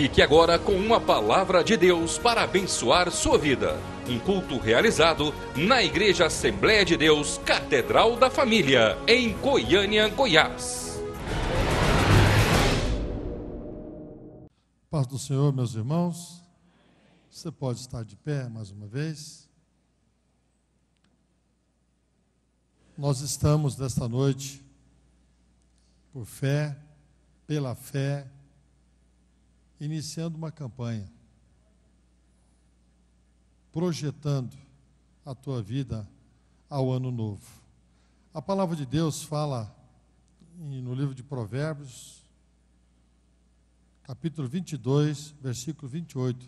Fique agora com uma palavra de Deus para abençoar sua vida. Um culto realizado na Igreja Assembleia de Deus, Catedral da Família, em Goiânia, Goiás. Paz do Senhor, meus irmãos. Você pode estar de pé mais uma vez. Nós estamos nesta noite, por fé, pela fé, iniciando uma campanha, projetando a tua vida ao ano novo. A palavra de Deus fala no livro de Provérbios, capítulo 22, versículo 28.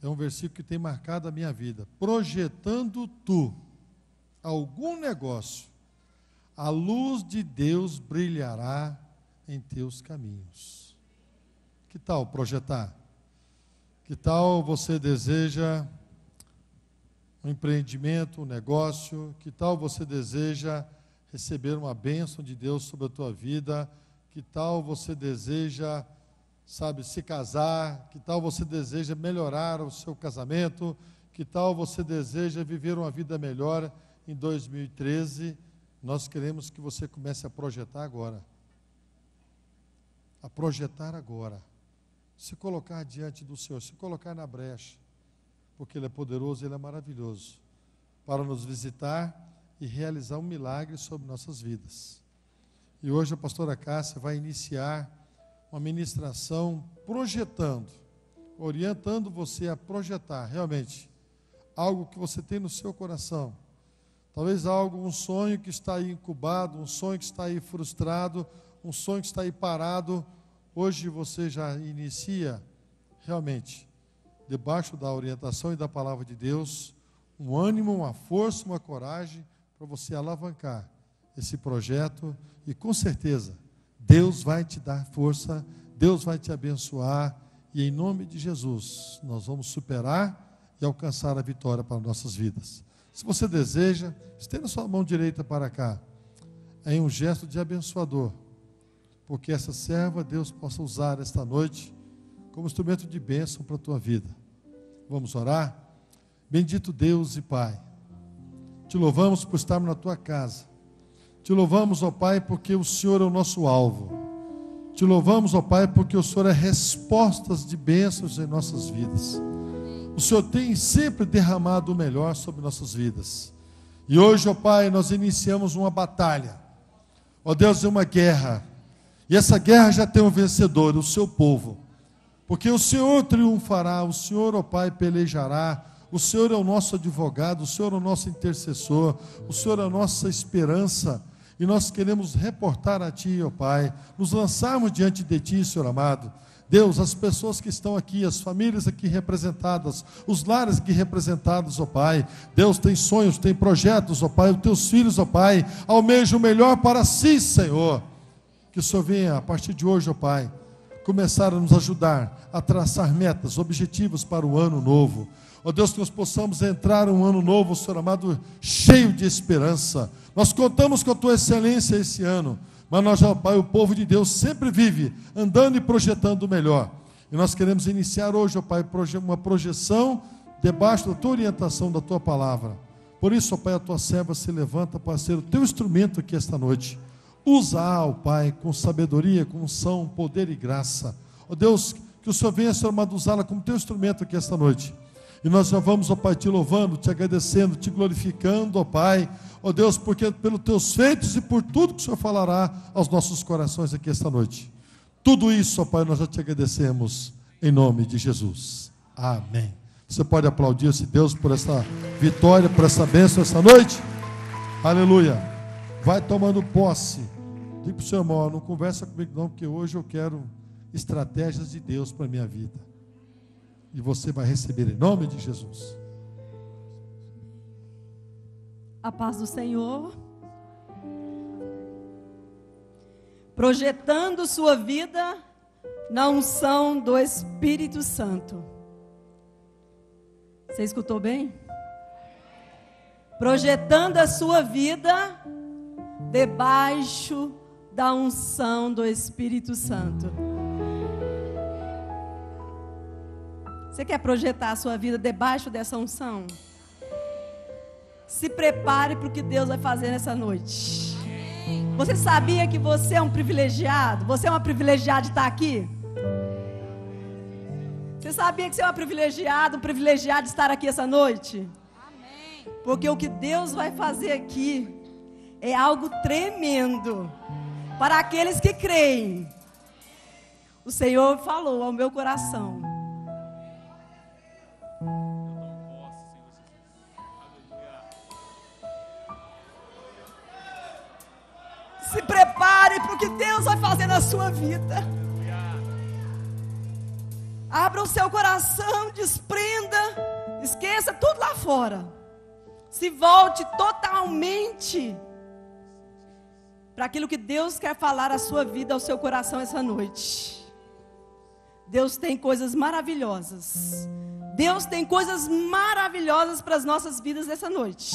É um versículo que tem marcado a minha vida. Projetando tu algum negócio, a luz de Deus brilhará em teus caminhos. Que tal projetar? Que tal você deseja um empreendimento, um negócio? Que tal você deseja receber uma bênção de Deus sobre a tua vida? Que tal você deseja, se casar? Que tal você deseja melhorar o seu casamento? Que tal você deseja viver uma vida melhor em 2013? Nós queremos que você comece a projetar agora. A projetar agora. Se colocar diante do Senhor, se colocar na brecha, porque Ele é poderoso, Ele é maravilhoso, para nos visitar e realizar um milagre sobre nossas vidas. E hoje a pastora Cássia vai iniciar uma ministração projetando, orientando você a projetar realmente algo que você tem no seu coração. Talvez um sonho que está aí incubado, um sonho que está aí frustrado, um sonho que está aí parado. Hoje você já inicia realmente, debaixo da orientação e da palavra de Deus, um ânimo, uma força, uma coragem para você alavancar esse projeto e com certeza Deus vai te dar força, Deus vai te abençoar e em nome de Jesus nós vamos superar e alcançar a vitória para nossas vidas. Se você deseja, estenda sua mão direita para cá, em um gesto de abençoador, porque essa serva Deus possa usar esta noite como instrumento de bênção para a tua vida. Vamos orar? Bendito Deus e Pai, te louvamos por estarmos na tua casa, te louvamos, ó Pai, porque o Senhor é o nosso alvo, te louvamos, ó Pai, porque o Senhor é respostas de bênçãos em nossas vidas. O Senhor tem sempre derramado o melhor sobre nossas vidas, e hoje, ó Pai, nós iniciamos uma batalha, ó Deus, é uma guerra. E essa guerra já tem um vencedor, o seu povo. Porque o Senhor triunfará, o Senhor, ó Pai, pelejará. O Senhor é o nosso advogado, o Senhor é o nosso intercessor, o Senhor é a nossa esperança. E nós queremos reportar a Ti, ó Pai, nos lançarmos diante de Ti, Senhor amado. Deus, as pessoas que estão aqui, as famílias aqui representadas, os lares aqui representados, ó Pai. Deus tem sonhos, tem projetos, ó Pai. Os Teus filhos, ó Pai, almejam o melhor para si, Senhor. Que o Senhor venha, a partir de hoje, ó Pai, começar a nos ajudar a traçar metas, objetivos para o ano novo. Ó Deus, que nós possamos entrar um ano novo, Senhor amado, cheio de esperança. Nós contamos com a Tua excelência esse ano, mas nós, ó Pai, o povo de Deus sempre vive andando e projetando o melhor. E nós queremos iniciar hoje, ó Pai, uma projeção debaixo da Tua orientação, da Tua palavra. Por isso, ó Pai, a Tua serva se levanta para ser o Teu instrumento aqui esta noite. Usa, ó Pai, com sabedoria, com unção, poder e graça. Ó Deus, que o Senhor venha, Senhor amado, usá-la como Teu instrumento aqui esta noite. E nós já vamos, ó Pai, Te louvando, Te agradecendo, Te glorificando, ó Pai. Ó Deus, porque pelos Teus feitos e por tudo que o Senhor falará aos nossos corações aqui esta noite. Tudo isso, ó Pai, nós já Te agradecemos em nome de Jesus. Amém. Você pode aplaudir esse Deus por essa vitória, por essa bênção essa noite? Aleluia. Vai tomando posse. Diga para o seu irmão, não conversa comigo não, porque hoje eu quero estratégias de Deus para a minha vida. E você vai receber em nome de Jesus. A paz do Senhor. Projetando sua vida na unção do Espírito Santo. Você escutou bem? Projetando a sua vida debaixo da unção do Espírito Santo. Você quer projetar a sua vida debaixo dessa unção? Se prepare para o que Deus vai fazer nessa noite. Você sabia que você é um privilegiado? Você é uma privilegiada de estar aqui? Você sabia que você é uma privilegiada, um privilegiado de estar aqui essa noite? Porque o que Deus vai fazer aqui é algo tremendo para aqueles que creem. O Senhor falou ao meu coração. Se prepare para o que Deus vai fazer na sua vida. Abra o seu coração, desprenda, esqueça tudo lá fora. Se volte totalmente para aquilo que Deus quer falar à sua vida, ao seu coração essa noite. Deus tem coisas maravilhosas. Deus tem coisas maravilhosas para as nossas vidas essa noite.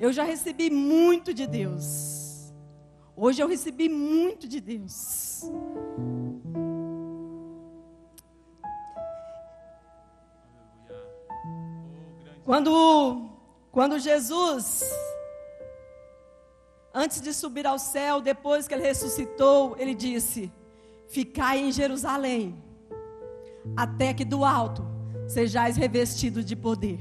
Eu já recebi muito de Deus. Hoje eu recebi muito de Deus. Quando Jesus, antes de subir ao céu, depois que ele ressuscitou, ele disse: ficai em Jerusalém, até que do alto sejais revestidos de poder.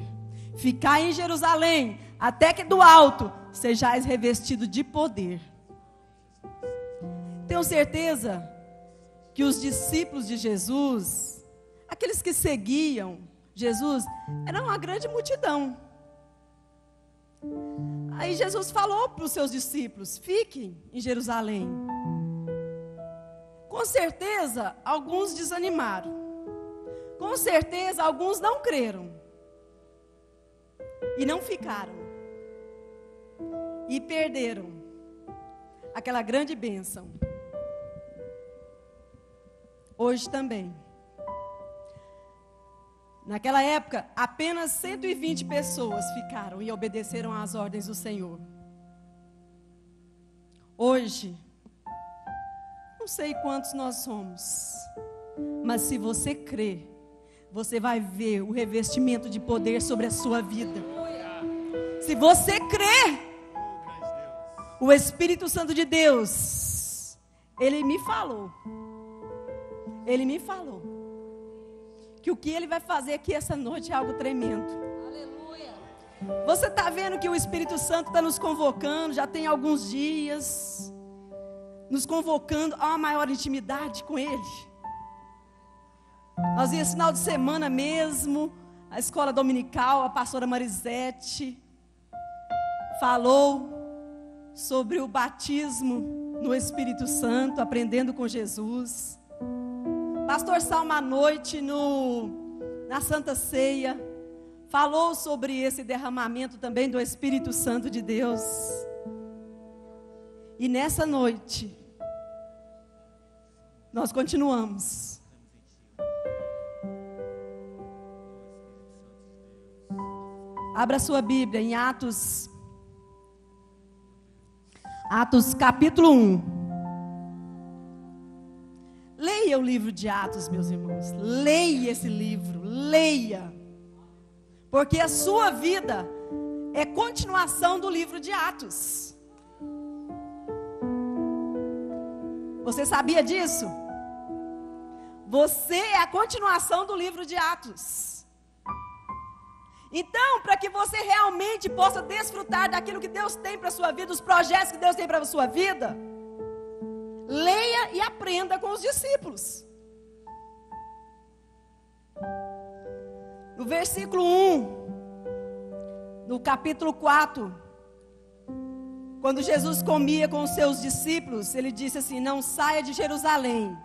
Ficai em Jerusalém, até que do alto sejais revestidos de poder. Tenho certeza que os discípulos de Jesus, aqueles que seguiam Jesus, eram uma grande multidão. Aí Jesus falou para os seus discípulos: fiquem em Jerusalém. Com certeza, alguns desanimaram. Com certeza, alguns não creram. E não ficaram. E perderam aquela grande bênção. Hoje também. Naquela época, apenas 120 pessoas ficaram e obedeceram às ordens do Senhor. Hoje, não sei quantos nós somos, mas se você crer, você vai ver o revestimento de poder sobre a sua vida. Se você crer, o Espírito Santo de Deus, Ele me falou que o que Ele vai fazer aqui essa noite é algo tremendo. Aleluia. Você está vendo que o Espírito Santo está nos convocando, já tem alguns dias, nos convocando a uma maior intimidade com Ele. Nós esse final de semana mesmo, a escola dominical, a pastora Marisete falou sobre o batismo no Espírito Santo, aprendendo com Jesus. Pastor Salma à noite na Santa Ceia falou sobre esse derramamento também do Espírito Santo de Deus. E nessa noite nós continuamos. Abra sua Bíblia em Atos capítulo 1. Leia o livro de Atos, meus irmãos. Leia esse livro, leia. Porque a sua vida é continuação do livro de Atos. Você sabia disso? Você é a continuação do livro de Atos. Então, para que você realmente possa desfrutar daquilo que Deus tem para a sua vida, os projetos que Deus tem para a sua vida, leia e aprenda com os discípulos. No versículo 1, no capítulo 4, quando Jesus comia com os seus discípulos, ele disse assim: não saia de Jerusalém,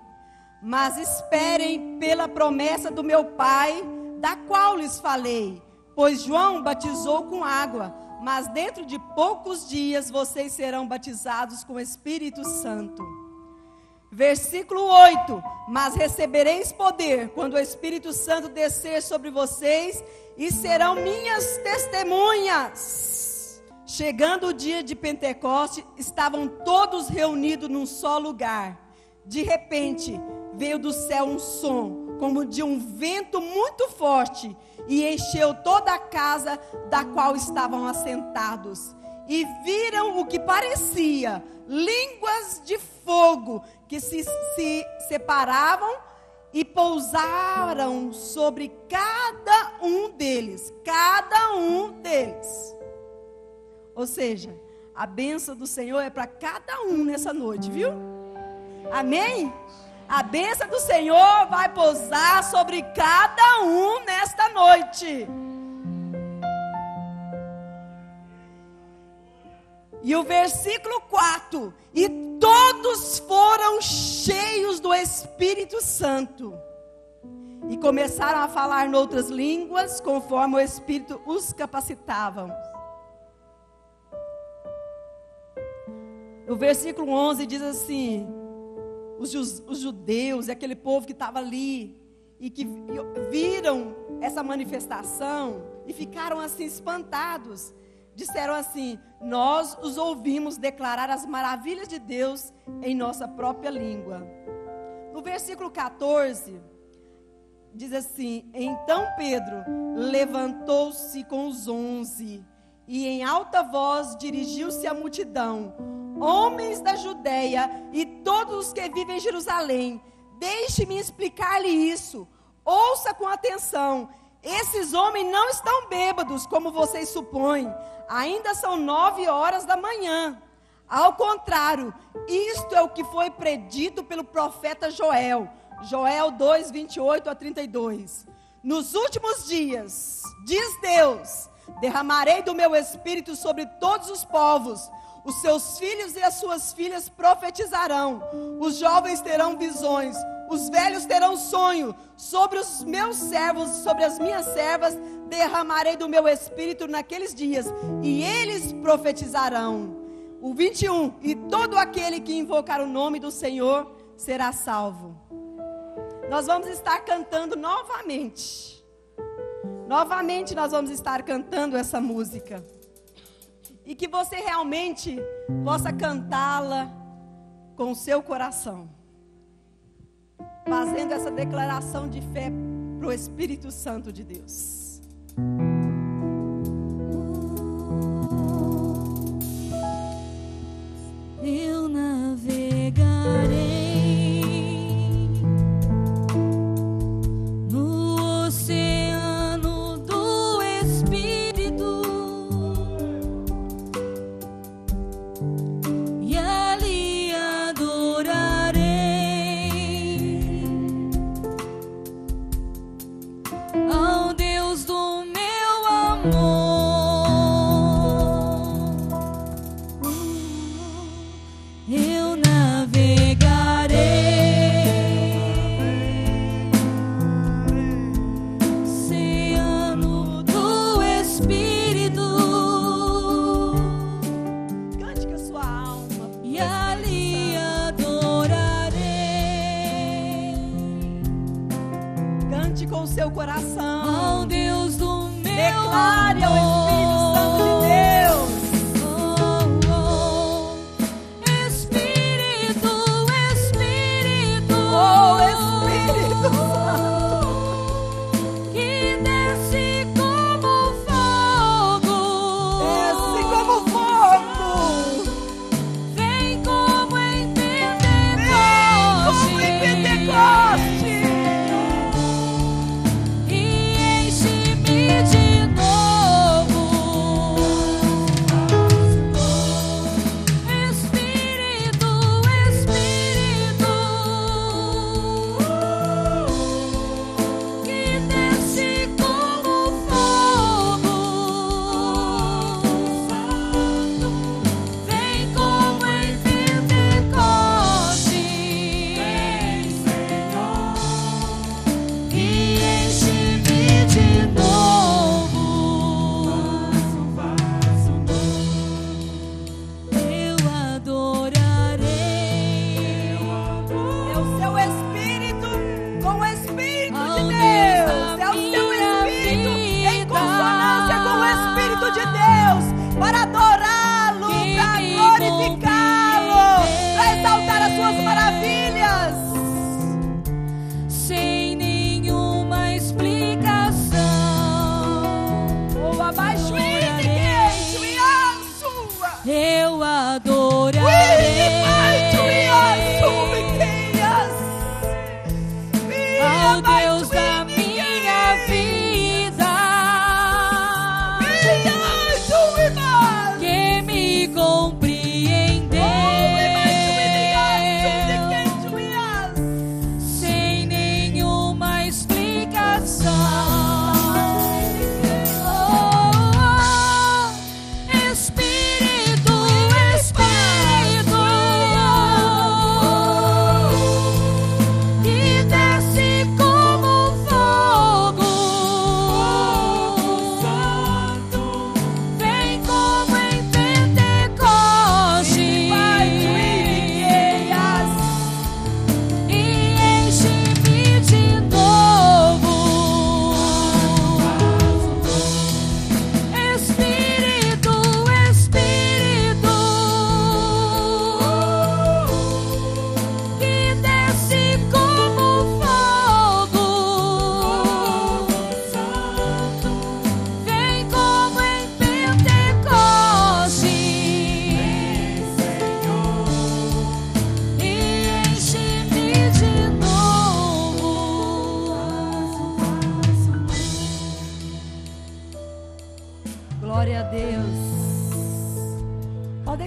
mas esperem pela promessa do meu Pai, da qual lhes falei. Pois João batizou com água, mas dentro de poucos dias vocês serão batizados com o Espírito Santo. Versículo 8: mas recebereis poder quando o Espírito Santo descer sobre vocês, e serão minhas testemunhas. Chegando o dia de Pentecoste, estavam todos reunidos num só lugar. De repente, veio do céu um som, como de um vento muito forte, e encheu toda a casa da qual estavam assentados. E viram o que parecia línguas de fogo que se separavam e pousaram sobre cada um deles. Cada um deles. Ou seja, a bênção do Senhor é para cada um nessa noite, viu? Amém? A bênção do Senhor vai pousar sobre cada um nesta noite. E o versículo 4: e todos foram cheios do Espírito Santo, e começaram a falar noutras línguas, conforme o Espírito os capacitava. O versículo 11 diz assim: os judeus, aquele povo que estava ali, e que viram essa manifestação, e ficaram assim espantados, disseram assim: nós os ouvimos declarar as maravilhas de Deus em nossa própria língua. No versículo 14, diz assim: então Pedro levantou-se com os 11, e em alta voz dirigiu-se à multidão: homens da Judeia e todos os que vivem em Jerusalém, deixe-me explicar-lhe isso, ouça com atenção. Esses homens não estão bêbados, como vocês supõem, ainda são 9 horas da manhã. Ao contrário, isto é o que foi predito pelo profeta Joel, Joel 2, 28 a 32. Nos últimos dias, diz Deus, derramarei do meu espírito sobre todos os povos. Os seus filhos e as suas filhas profetizarão, os jovens terão visões, os velhos terão sonho. Sobre os meus servos, sobre as minhas servas, derramarei do meu espírito naqueles dias, e eles profetizarão. O 21, e todo aquele que invocar o nome do Senhor será salvo. Nós vamos estar cantando novamente. Novamente nós vamos estar cantando essa música. E que você realmente possa cantá-la com o seu coração, fazendo essa declaração de fé para o Espírito Santo de Deus. Eu navegarei no oceano do Espírito, e ali adorarei ao Deus do meu amor. Eu navegarei, oceano do Espírito, Cante com a sua alma. e ali adorarei Cante com o seu coração. ao Deus do meu Declare ao Espírito Santo de amor. Deus. Espírito, Espírito, Oh, Espírito que desce como fogo, desce como fogo. vem como em Como em Pentecoste, Pentecoste. e enche-me de novo.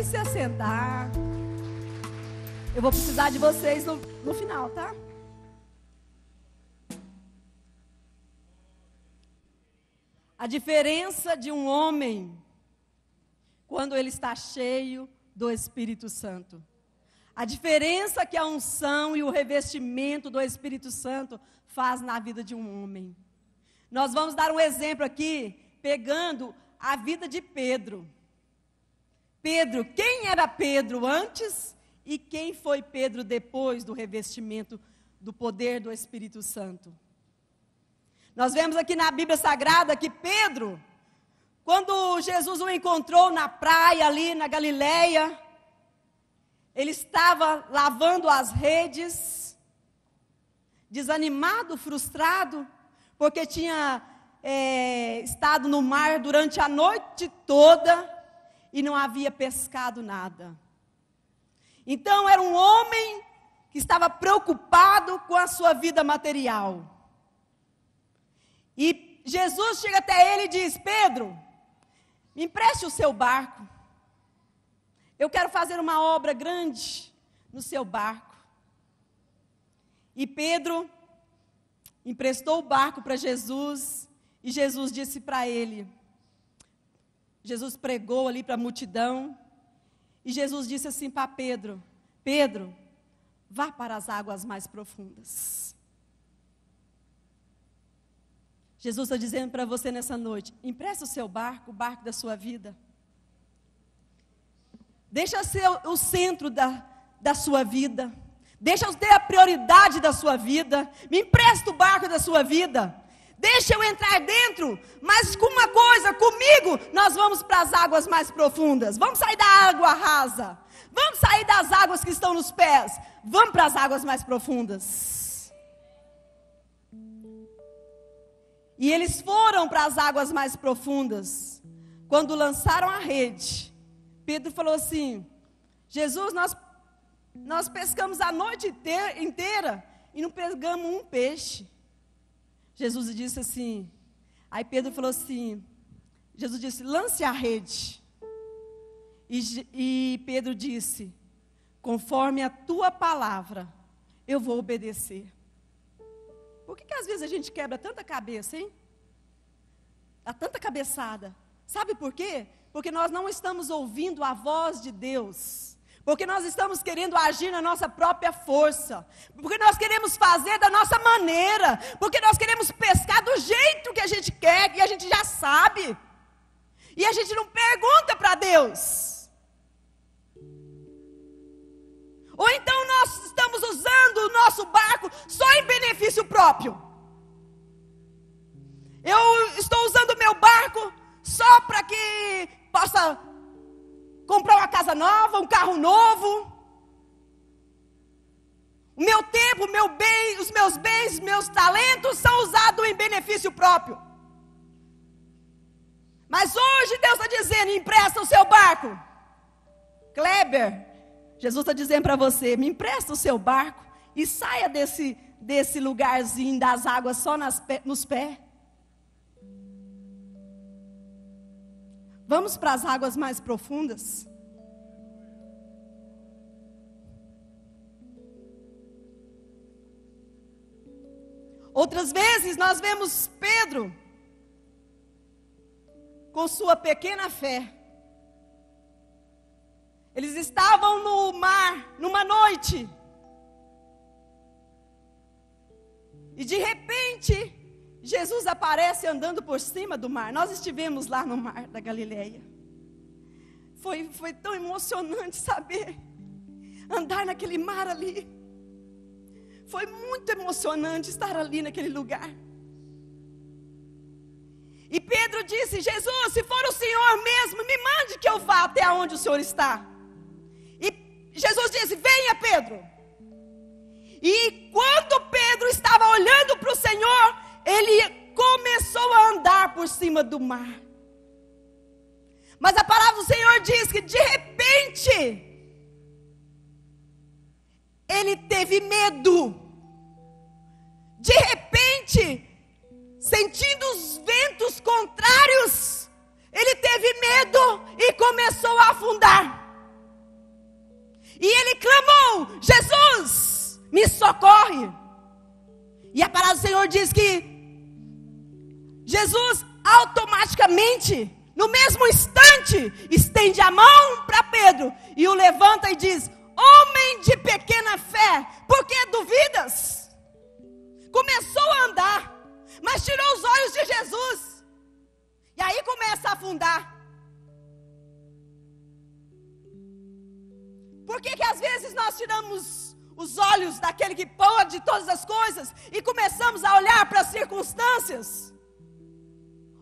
Pode se assentar. Eu vou precisar de vocês no final, tá? A diferença de um homem quando ele está cheio do Espírito Santo. A diferença que a unção e o revestimento do Espírito Santo faz na vida de um homem. Nós vamos dar um exemplo aqui, pegando a vida de Pedro. Pedro, quem era Pedro antes e quem foi Pedro depois do revestimento do poder do Espírito Santo? Nós vemos aqui na Bíblia Sagrada que Pedro, quando Jesus o encontrou na praia ali na Galileia, ele estava lavando as redes, desanimado, frustrado, porque tinha estado no mar durante a noite toda e não havia pescado nada. Então era um homem que estava preocupado com a sua vida material. E Jesus chega até ele e diz: Pedro, me empreste o seu barco. Eu quero fazer uma obra grande no seu barco. E Pedro emprestou o barco para Jesus. E Jesus disse para ele, Jesus pregou ali para a multidão. E Jesus disse assim para Pedro: Pedro, vá para as águas mais profundas. Jesus está dizendo para você nessa noite: empresta o seu barco, o barco da sua vida. Deixa ser o centro da sua vida. Deixa eu ter a prioridade da sua vida. Me empresta o barco da sua vida. Deixa eu entrar dentro, mas com uma coisa, comigo, nós vamos para as águas mais profundas. Vamos sair da água rasa. Vamos sair das águas que estão nos pés. Vamos para as águas mais profundas. E eles foram para as águas mais profundas. Quando lançaram a rede, Pedro falou assim: Jesus, nós pescamos a noite inteira e não pegamos um peixe. Jesus disse assim, aí Pedro falou assim, Jesus disse: lance a rede. E Pedro disse: conforme a tua palavra, eu vou obedecer. Por que às vezes a gente quebra tanta cabeça, hein? Dá tanta cabeçada. Sabe por quê? Porque nós não estamos ouvindo a voz de Deus. Porque nós estamos querendo agir na nossa própria força. Porque nós queremos fazer da nossa maneira. Porque nós queremos pescar do jeito que a gente quer, e a gente já sabe. E a gente não pergunta para Deus. Ou então nós estamos usando o nosso barco só em benefício próprio. Eu estou usando o meu barco só para que possa comprar uma casa nova, um carro novo. O meu tempo, os meus bens, meus talentos são usados em benefício próprio. Mas hoje Deus está dizendo: empresta o seu barco. Kleber, Jesus está dizendo para você: me empresta o seu barco e saia desse lugarzinho das águas só nos pés. Vamos para as águas mais profundas. Outras vezes nós vemos Pedro com sua pequena fé. Eles estavam no mar, numa noite. E de repente, Jesus aparece andando por cima do mar. Nós estivemos lá no mar da Galileia. Foi tão emocionante saber andar naquele mar ali. Foi muito emocionante estar ali naquele lugar. E Pedro disse: Jesus, se for o Senhor mesmo, me mande que eu vá até onde o Senhor está. E Jesus disse: venha, Pedro. E quando Pedro estava olhando para o Senhor, ele começou a andar por cima do mar. Mas a palavra do Senhor diz que de repente ele teve medo. De repente, sentindo os ventos contrários, ele teve medo e começou a afundar. E ele clamou: Jesus, me socorre. E a palavra do Senhor diz que Jesus automaticamente, no mesmo instante, estende a mão para Pedro e o levanta e diz: homem de pequena fé, por que duvidas? Começou a andar, mas tirou os olhos de Jesus. E aí começa a afundar. Por que às vezes nós tiramos os olhos daquele que pode todas as coisas e começamos a olhar para as circunstâncias?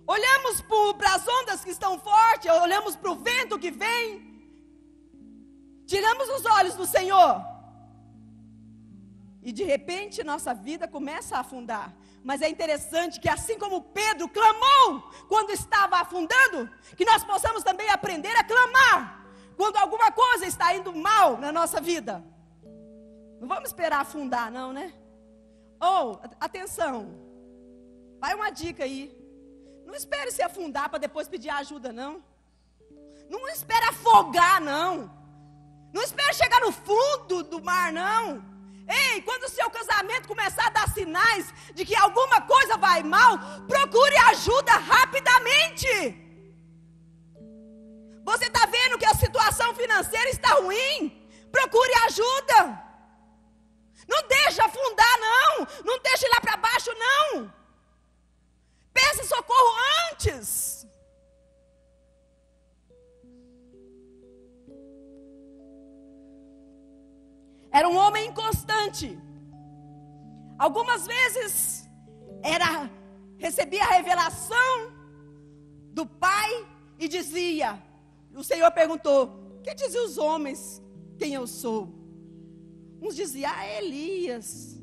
Olhamos para as ondas que estão fortes, olhamos para o vento que vem, tiramos os olhos do Senhor e de repente nossa vida começa a afundar. Mas é interessante que assim como Pedro clamou quando estava afundando, que nós possamos também aprender a clamar quando alguma coisa está indo mal na nossa vida. Não vamos esperar afundar não, né? Atenção, vai uma dica aí. Não espere se afundar para depois pedir ajuda, não. Não espere afogar, não. Não espere chegar no fundo do mar, não. Ei, quando o seu casamento começar a dar sinais de que alguma coisa vai mal, procure ajuda rapidamente. Você está vendo que a situação financeira está ruim? Procure ajuda. Não deixe afundar, não. Não deixe ir lá para baixo, não. Peça socorro antes. Era um homem inconstante. Algumas vezes recebia a revelação do Pai e dizia, o Senhor perguntou: que diziam os homens quem eu sou? Uns diziam: Elias.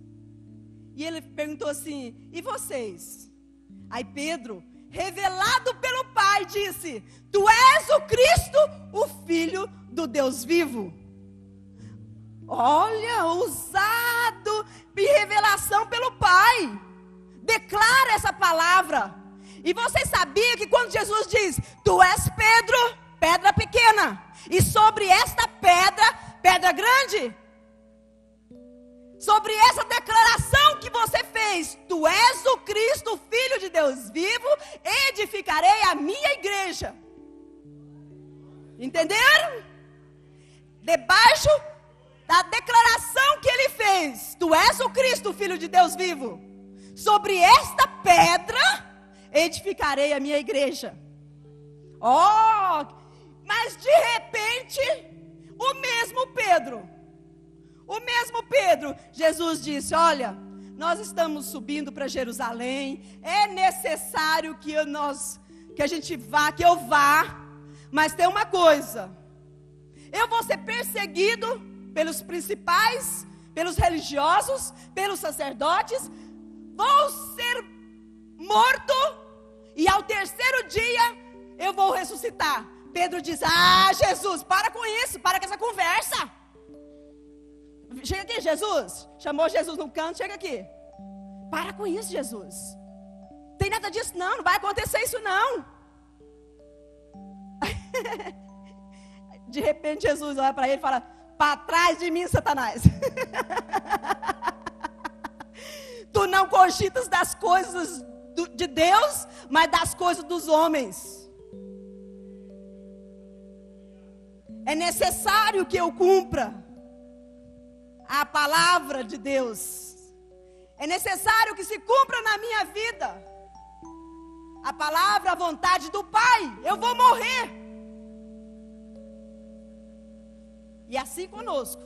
E ele perguntou assim: e vocês? Aí Pedro, revelado pelo Pai, disse: tu és o Cristo, o Filho do Deus vivo. Olha, usado e revelação pelo Pai. Declara essa palavra. E vocês sabiam que quando Jesus diz: tu és Pedro, pedra pequena, e sobre esta pedra, pedra grande, sobre essa declaração que você fez, tu és o Cristo, o Filho de Deus vivo, edificarei a minha igreja. Entenderam? Debaixo da declaração que ele fez, tu és o Cristo, o Filho de Deus vivo, sobre esta pedra edificarei a minha igreja. Mas de repente, o mesmo Pedro, Jesus disse: olha, nós estamos subindo para Jerusalém, é necessário que a gente vá, que eu vá, mas tem uma coisa, eu vou ser perseguido pelos principais, pelos religiosos, pelos sacerdotes, vou ser morto, e ao terceiro dia eu vou ressuscitar. Pedro diz: Jesus, para com isso, para com essa conversa. Chega aqui, Jesus. Chamou Jesus no canto, chega aqui. Para com isso, Jesus. Tem nada disso não, não vai acontecer isso não. De repente Jesus olha para ele e fala: para trás de mim, Satanás. Tu não cogitas das coisas de Deus, mas das coisas dos homens. É necessário que eu cumpra a palavra de Deus. É necessário que se cumpra na minha vida a palavra, a vontade do Pai. Eu vou morrer. E assim conosco.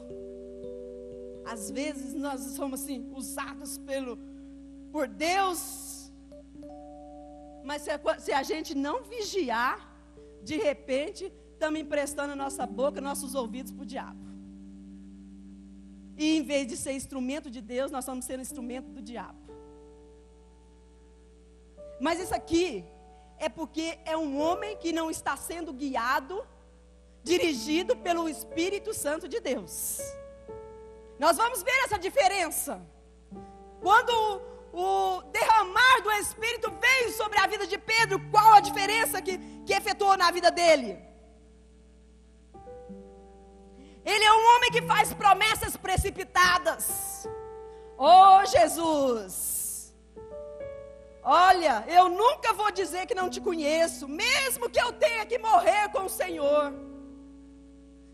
Às vezes nós somos assim, usados por Deus. Mas se a gente não vigiar, de repente, estamos emprestando a nossa boca, nossos ouvidos para o diabo. E em vez de ser instrumento de Deus, nós estamos sendo instrumento do diabo. Mas isso aqui é porque é um homem que não está sendo guiado, dirigido pelo Espírito Santo de Deus. Nós vamos ver essa diferença. Quando o derramar do Espírito veio sobre a vida de Pedro, qual a diferença que efetuou na vida dele? Ele é um homem que faz promessas precipitadas. Oh, Jesus! Olha, eu nunca vou dizer que não te conheço, mesmo que eu tenha que morrer com o Senhor.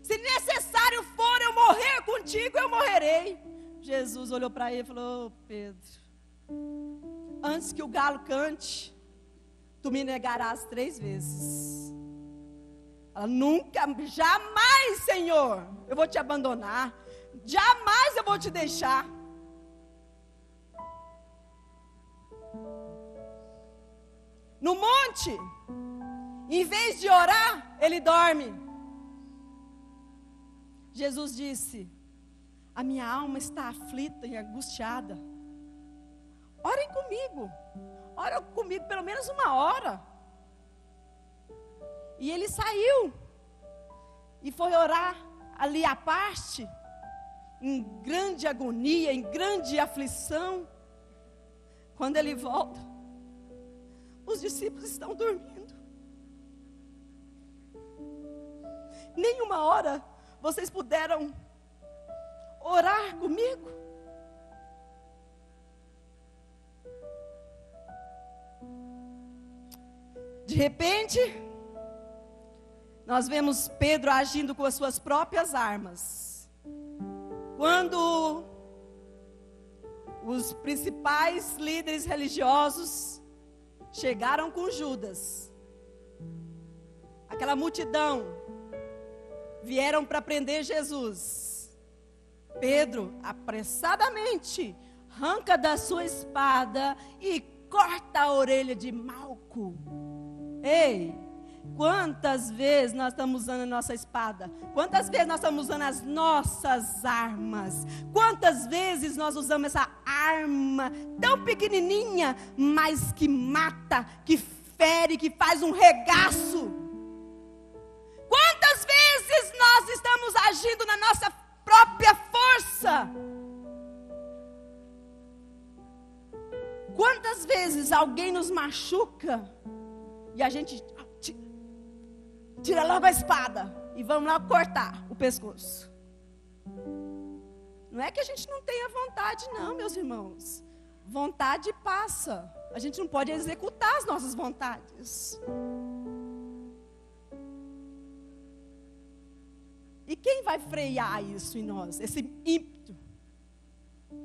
Se necessário for eu morrer contigo, eu morrerei. Jesus olhou para ele e falou: oh, Pedro, antes que o galo cante, tu me negarás 3 vezes. Ela: nunca, jamais, Senhor, eu vou te abandonar. Jamais eu vou te deixar. No monte, em vez de orar, ele dorme. Jesus disse: a minha alma está aflita e angustiada. Orem comigo. Ora comigo pelo menos 1 hora. E ele saiu e foi orar ali à parte, em grande agonia, em grande aflição. Quando ele volta, os discípulos estão dormindo. Nem 1 hora vocês puderam orar comigo? De repente, nós vemos Pedro agindo com as suas próprias armas. Quando os principais líderes religiosos chegaram com Judas, aquela multidão, vieram para prender Jesus. Pedro, apressadamente, arranca da sua espada e corta a orelha de Malco. Ei, quantas vezes nós estamos usando a nossa espada? Quantas vezes nós estamos usando as nossas armas? Quantas vezes nós usamos essa arma tão pequenininha, mas que mata, que fere, que faz um regaço? Quantas vezes nós estamos agindo na nossa própria força? Quantas vezes alguém nos machuca e a gente tira logo a espada e vamos lá cortar o pescoço? Não é que a gente não tenha vontade, não, meus irmãos. Vontade passa. A gente não pode executar as nossas vontades. E quem vai frear isso em nós? Esse ímpeto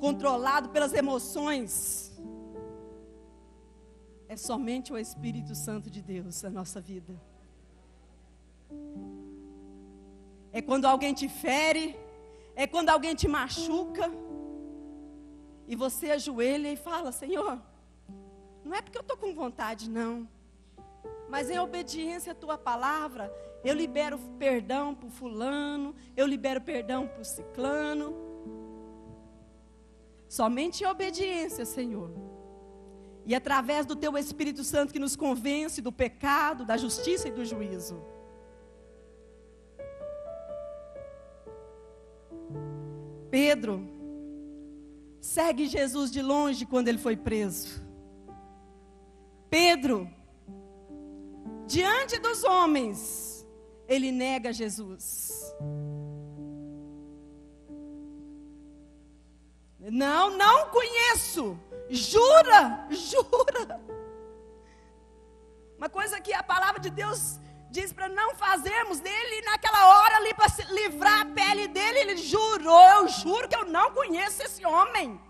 controlado pelas emoções. É somente o Espírito Santo de Deus na nossa vida. É quando alguém te fere, é quando alguém te machuca, e você ajoelha e fala: Senhor, não é porque eu estou com vontade, não, mas em obediência à tua palavra, eu libero perdão para o fulano, eu libero perdão para o ciclano. Somente em obediência, Senhor. E através do teu Espírito Santo que nos convence do pecado, da justiça e do juízo. Pedro segue Jesus de longe quando ele foi preso. Pedro, diante dos homens, ele nega Jesus. Não conheço. Jura. Uma coisa que a palavra de Deus diz para não fazermos dele, naquela hora ali, para livrar a pele dele, ele jurou: eu juro que eu não conheço esse homem.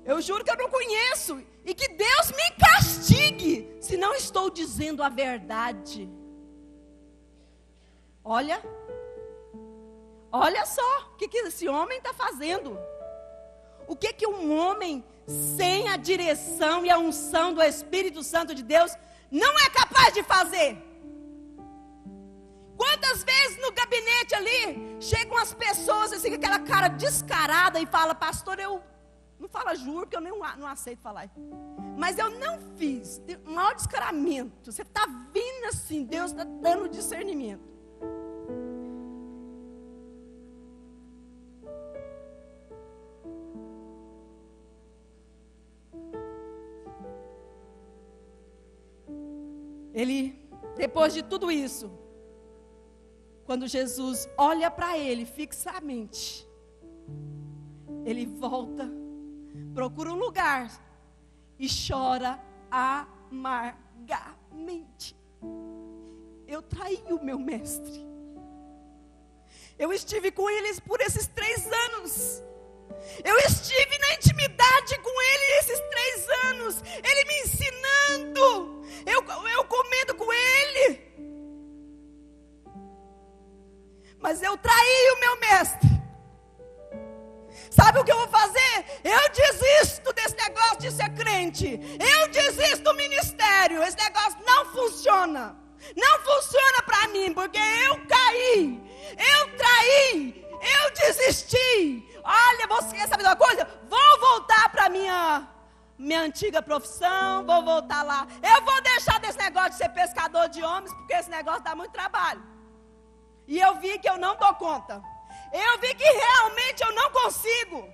Eu juro que eu não conheço, e que Deus me castigue se não estou dizendo a verdade. Olha só o que esse homem está fazendo. O que um homem sem a direção e a unção do Espírito Santo de Deus não é capaz de fazer? Quantas vezes no gabinete ali chegam as pessoas assim com aquela cara descarada e fala: pastor, eu não fala juro, porque eu não aceito falar, mas eu não fiz. Um maior descaramento. Você está vindo assim, Deus está dando discernimento. depois de tudo isso, quando Jesus olha para ele fixamente, ele volta, procura um lugar e chora amargamente. Eu traí o meu mestre. Eu estive com eles por esses 3 anos. Eu estive na intimidade com ele esses 3 anos. Ele me ensinando. Eu comendo com ele. Mas eu traí o meu mestre. Sabe o que eu vou fazer? Eu desisto desse negócio de ser crente. Eu desisto do ministério. Esse negócio não funciona. Não funciona para mim, porque eu caí. Eu traí. Eu desisti. Olha, você quer saber de uma coisa? Vou voltar para minha antiga profissão. Vou voltar lá. Eu vou deixar desse negócio de ser pescador de homens, porque esse negócio dá muito trabalho. E eu vi que eu não dou conta. Eu vi que realmente eu não consigo.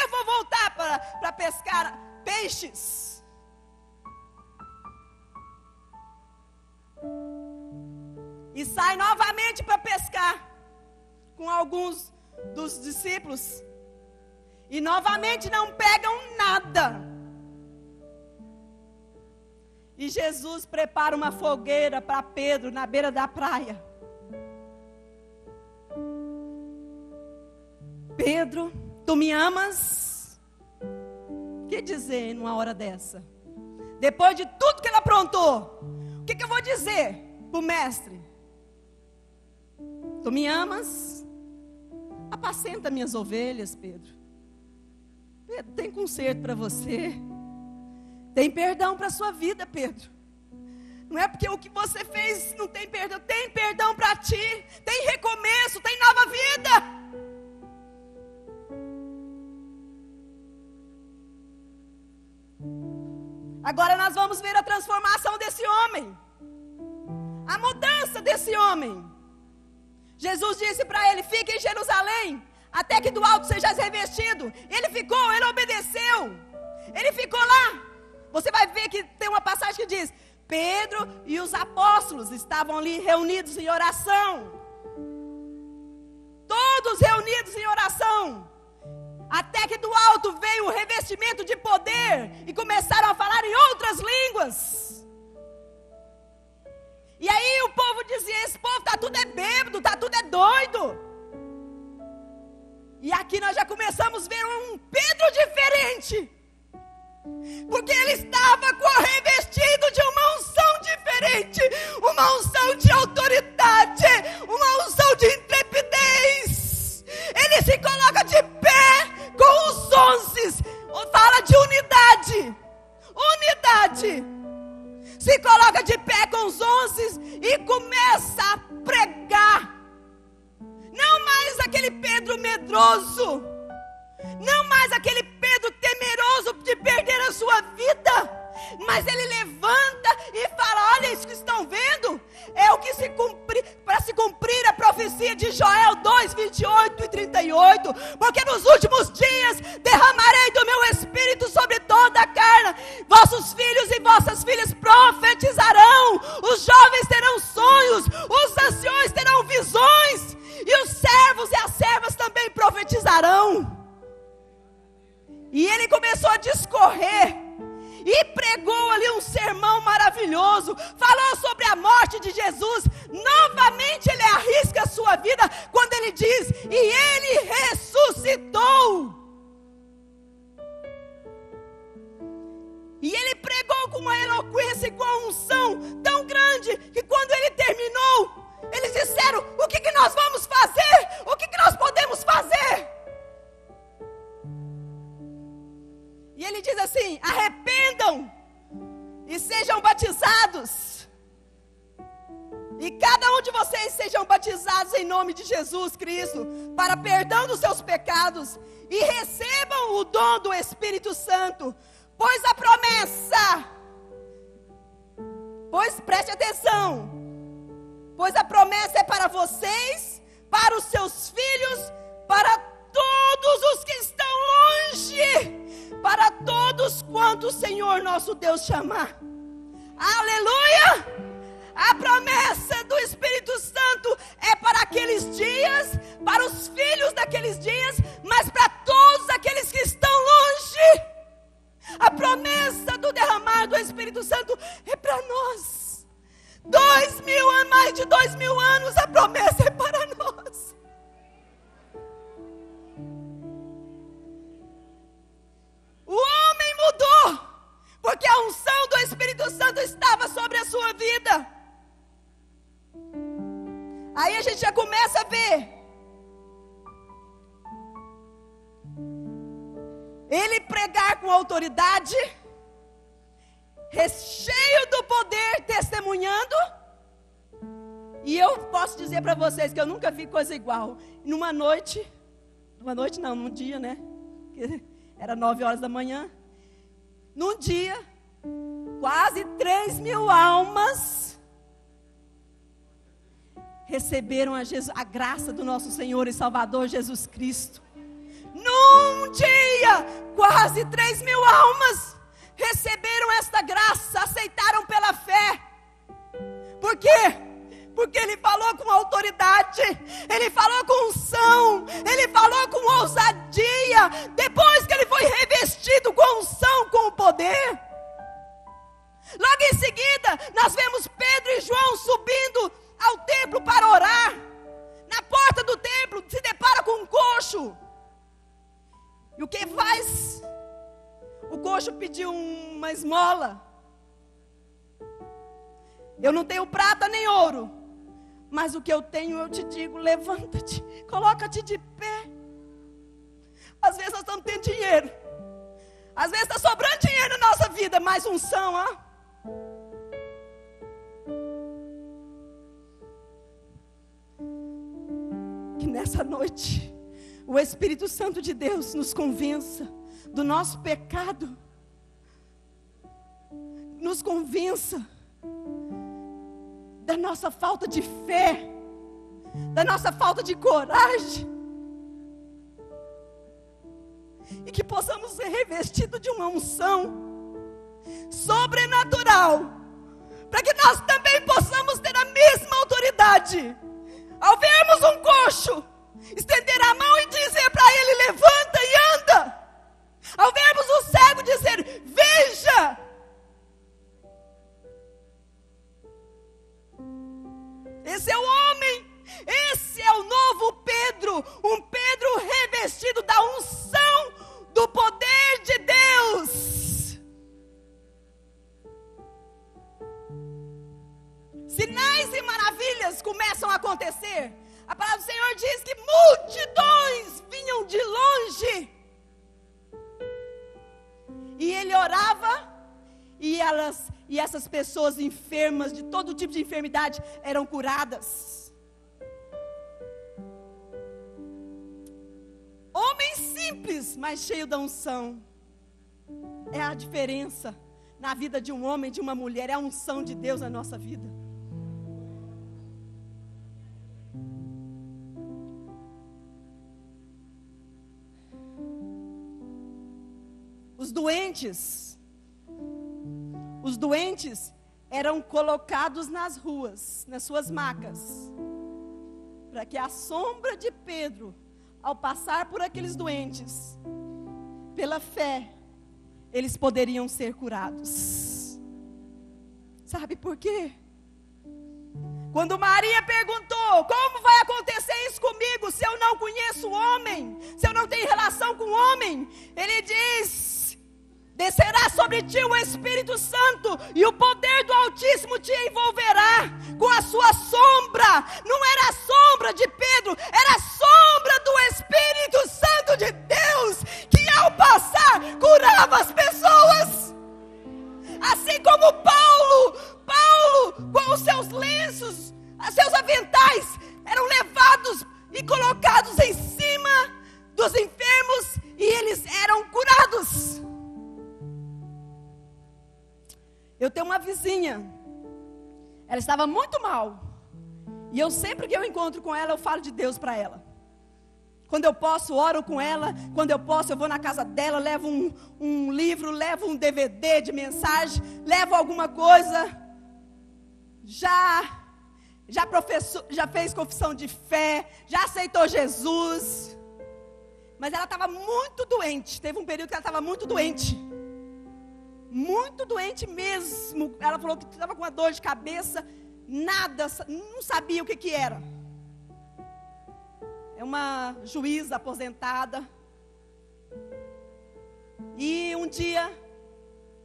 Eu vou voltar para pescar peixes. E sai novamente para pescar com alguns dos discípulos. E novamente não pegam nada. E Jesus prepara uma fogueira para Pedro na beira da praia. Pedro, tu me amas? O que dizer numa hora dessa? Depois de tudo que ele aprontou, o que eu vou dizer para o mestre? Tu me amas? Apacenta minhas ovelhas, Pedro. Pedro, tem conserto para você. Tem perdão para a sua vida, Pedro. Não é porque o que você fez não tem perdão. Tem perdão para ti. Tem recomeço, tem nova vida. Agora nós vamos ver a transformação desse homem. A mudança desse homem. Jesus disse para ele: fique em Jerusalém, até que do alto sejas revestido. Ele ficou, ele obedeceu. Ele ficou lá. Você vai ver que tem uma passagem que diz: Pedro e os apóstolos estavam ali reunidos em oração. Todos reunidos em oração. Até que do alto veio o revestimento de poder e começaram a falar em outras línguas. E aí o povo dizia: esse povo está tudo é bêbado, está tudo é doido. E aqui nós já começamos a ver um Pedro diferente. Porque ele estava revestido de uma unção diferente. Uma unção de autoridade. Uma unção de intrepidez. Ele se coloca de pé com os 11. Fala de unidade. Unidade. Se coloca de pé com os 11 e começa a pregar. Não mais aquele Pedro medroso. Não mais aquele Pedro temeroso de perder a sua vida. Mas ele levanta e fala: olha isso que estão vendo. É o que se cumprir, para se cumprir a profecia de Joel 2, 28 e 38. Porque nos últimos dias derramarei do meu espírito sobre toda a carne. Vossos filhos e vossas filhas profetizarão. Os jovens terão sonhos. Os anciões terão visões. E os servos e as servas também profetizarão. E ele começou a discorrer. E pregou ali um sermão maravilhoso. Falou sobre a morte de Jesus. Novamente ele arrisca a sua vida quando ele diz: e ele ressuscitou. E ele pregou com uma eloquência e com uma unção tão grande que quando ele terminou, eles disseram: o que nós vamos fazer? O que nós podemos fazer? E ele diz assim: arrependam e sejam batizados. E cada um de vocês sejam batizados em nome de Jesus Cristo, para perdão dos seus pecados, e recebam o dom do Espírito Santo. Pois a promessa, preste atenção, pois a promessa é para vocês, para os seus filhos, para todos os que estão longe, para todos quanto o Senhor nosso Deus chamar. Aleluia! de 2000 anos, a promessa é para nós. O homem mudou, porque a unção do Espírito Santo estava sobre a sua vida. Aí a gente já começa a ver ele pregar com autoridade, cheio do poder, testemunhando. E eu posso dizer para vocês que eu nunca vi coisa igual. Num dia, né? Era 9 horas da manhã. Num dia, quase 3.000 almas receberam a graça do nosso Senhor e Salvador Jesus Cristo. Num dia, quase 3.000 almas receberam esta graça, aceitaram pela fé. Por quê? Porque ele falou com autoridade, ele falou com unção, ele falou com ousadia. Depois que ele foi revestido com unção, com o poder, logo em seguida nós vemos Pedro e João subindo ao templo para orar. Na porta do templo se depara com um coxo. E o que faz? O coxo pediu uma esmola. Eu não tenho prata nem ouro, mas o que eu tenho eu te digo: levanta-te, coloca-te de pé. Às vezes nós estamos tendo dinheiro, às vezes está sobrando dinheiro na nossa vida, mas unção, que nessa noite o Espírito Santo de Deus nos convença do nosso pecado, nos convença da nossa falta de fé, da nossa falta de coragem, e que possamos ser revestidos de uma unção sobrenatural, para que nós também possamos ter a mesma autoridade. Ao vermos um coxo, estender a mão e dizer para ele: levanta e anda. Ao vermos o cego, dizer: veja. Esse é o homem, esse é o novo Pedro, um Pedro revestido da unção do poder de Deus. Sinais e maravilhas começam a acontecer. A palavra do Senhor diz que multidões vinham de longe, e ele orava, e essas pessoas enfermas de todo tipo de enfermidade eram curadas. Homem simples, mas cheio da unção. É a diferença na vida de um homem, de uma mulher. É a unção de Deus na nossa vida. Os doentes eram colocados nas ruas, nas suas macas, para que a sombra de Pedro, ao passar por aqueles doentes, pela fé, eles poderiam ser curados. Sabe por quê? Quando Maria perguntou: como vai acontecer isso comigo, se eu não conheço o homem, se eu não tenho relação com o homem? Ele diz: descerá sobre ti o Espírito Santo, e o poder do Altíssimo te envolverá com a sua sombra. Não era a sombra de Pedro, era a sombra do Espírito Santo de Deus, que ao passar curava as pessoas. Assim como Paulo com os seus lenços, os seus aventais, eram levados e colocados em cima dos enfermos, e eles eram curados. Eu tenho uma vizinha, ela estava muito mal, e eu sempre que eu encontro com ela, eu falo de Deus para ela. Quando eu posso, oro com ela. Quando eu posso, eu vou na casa dela, levo um livro, levo um DVD de mensagem, levo alguma coisa. Já fez confissão de fé, já aceitou Jesus. Mas ela estava muito doente, teve um período que ela estava muito doente. Muito doente mesmo. Ela falou que estava com uma dor de cabeça nada, não sabia o que era. É uma juíza aposentada. E um dia,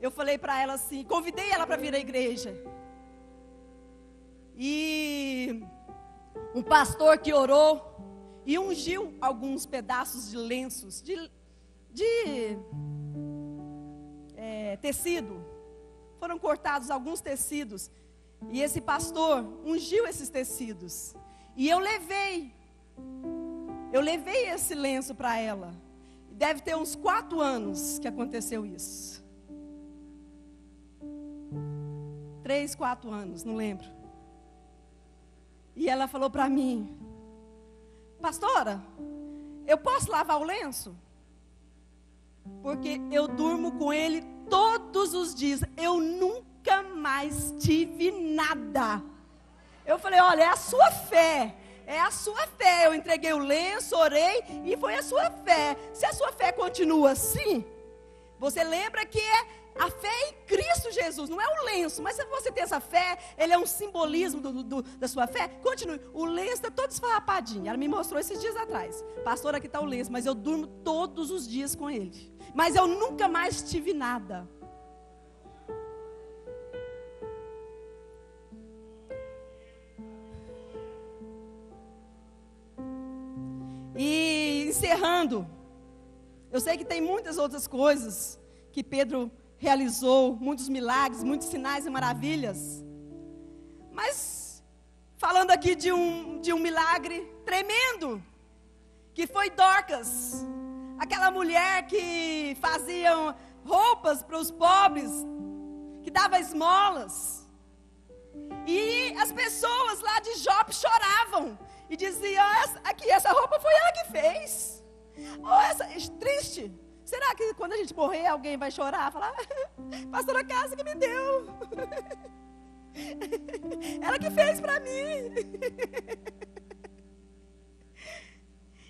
eu falei para ela assim, convidei ela para vir à igreja. E um pastor que orou e ungiu alguns pedaços de lenços, de tecido. Foram cortados alguns tecidos. E esse pastor ungiu esses tecidos. E eu levei esse lenço para ela. Deve ter uns 4 anos que aconteceu isso. 3, 4 anos, não lembro. E ela falou para mim: pastora, eu posso lavar o lenço? Porque eu durmo com ele todos os dias. Eu nunca mais tive nada. Eu falei: olha, é a sua fé. É a sua fé. Eu entreguei o lenço, orei e foi a sua fé. Se a sua fé continua assim, você lembra que é a fé em Cristo Jesus, não é o lenço. Mas se você tem essa fé, ele é um simbolismo da sua fé. Continue. O lenço está todo esfarrapadinho. Ela me mostrou esses dias atrás. Pastor, aqui está o lenço, mas eu durmo todos os dias com ele. Mas eu nunca mais tive nada. E encerrando, eu sei que tem muitas outras coisas que Pedro realizou, muitos milagres, muitos sinais e maravilhas. Mas falando aqui de um milagre tremendo, que foi Dorcas, aquela mulher que fazia roupas para os pobres, que dava esmolas. E as pessoas lá de Jope choravam e diziam: essa roupa foi ela que fez. Triste. Será que quando a gente morrer alguém vai chorar? Falar: pastora Cássia que me deu. Ela que fez para mim.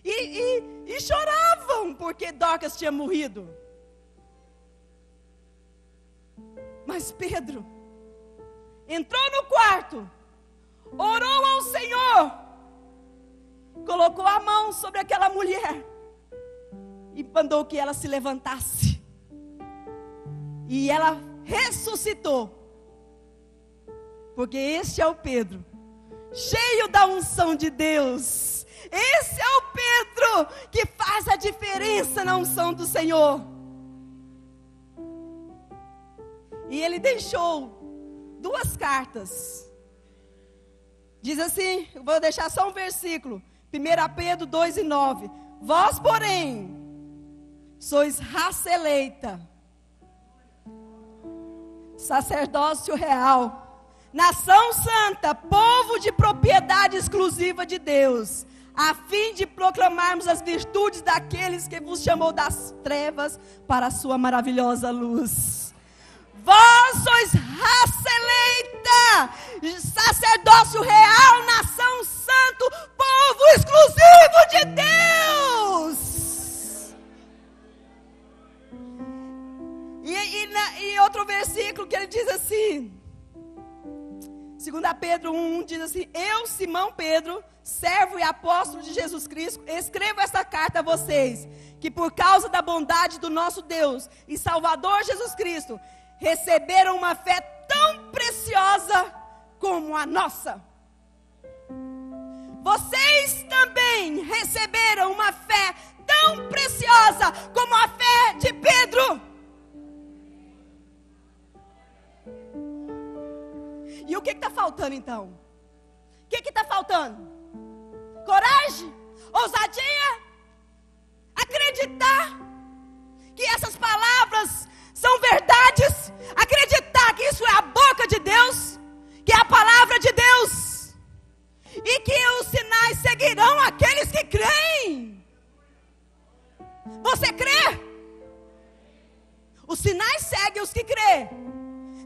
E choravam porque Dorcas tinha morrido. Mas Pedro entrou no quarto, orou ao Senhor, colocou a mão sobre aquela mulher e mandou que ela se levantasse. E ela ressuscitou. Porque este é o Pedro, cheio da unção de Deus. Esse é o Pedro que faz a diferença na unção do Senhor. E ele deixou 2 cartas. Diz assim, eu vou deixar só um versículo. 1 Pedro 2:9. Vós, porém, sois raça eleita, sacerdócio real, nação santa, povo de propriedade exclusiva de Deus, a fim de proclamarmos as virtudes daqueles que vos chamou das trevas para a sua maravilhosa luz. Vós sois raça eleita, sacerdócio real, nação santo, povo exclusivo de Deus. E outro versículo que ele diz assim, 2 Pedro 1, diz assim: eu, Simão Pedro, servo e apóstolo de Jesus Cristo, escrevo esta carta a vocês, que por causa da bondade do nosso Deus e Salvador Jesus Cristo, receberam uma fé tão preciosa como a nossa. Vocês também receberam uma fé tão preciosa como a fé de Pedro. E o que está faltando então? O que está faltando? Coragem? Ousadia? Acreditar que essas palavras são verdades? Acreditar que isso é a boca de Deus? Que é a palavra de Deus? E que os sinais seguirão aqueles que creem? Você crê? Os sinais seguem os que crêem.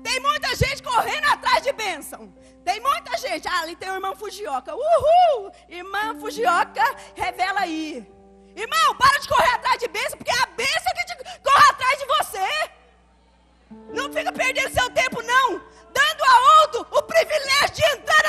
Tem muita gente correndo atrás de bênção. Tem muita gente. Ali tem o irmão Fujioka. Uhul! Irmã Fujioka, revela aí. Irmão, para de correr atrás de bênção, porque é a bênção que corre atrás de você. Não fica perdendo seu tempo, não. Dando a outro o privilégio de entrar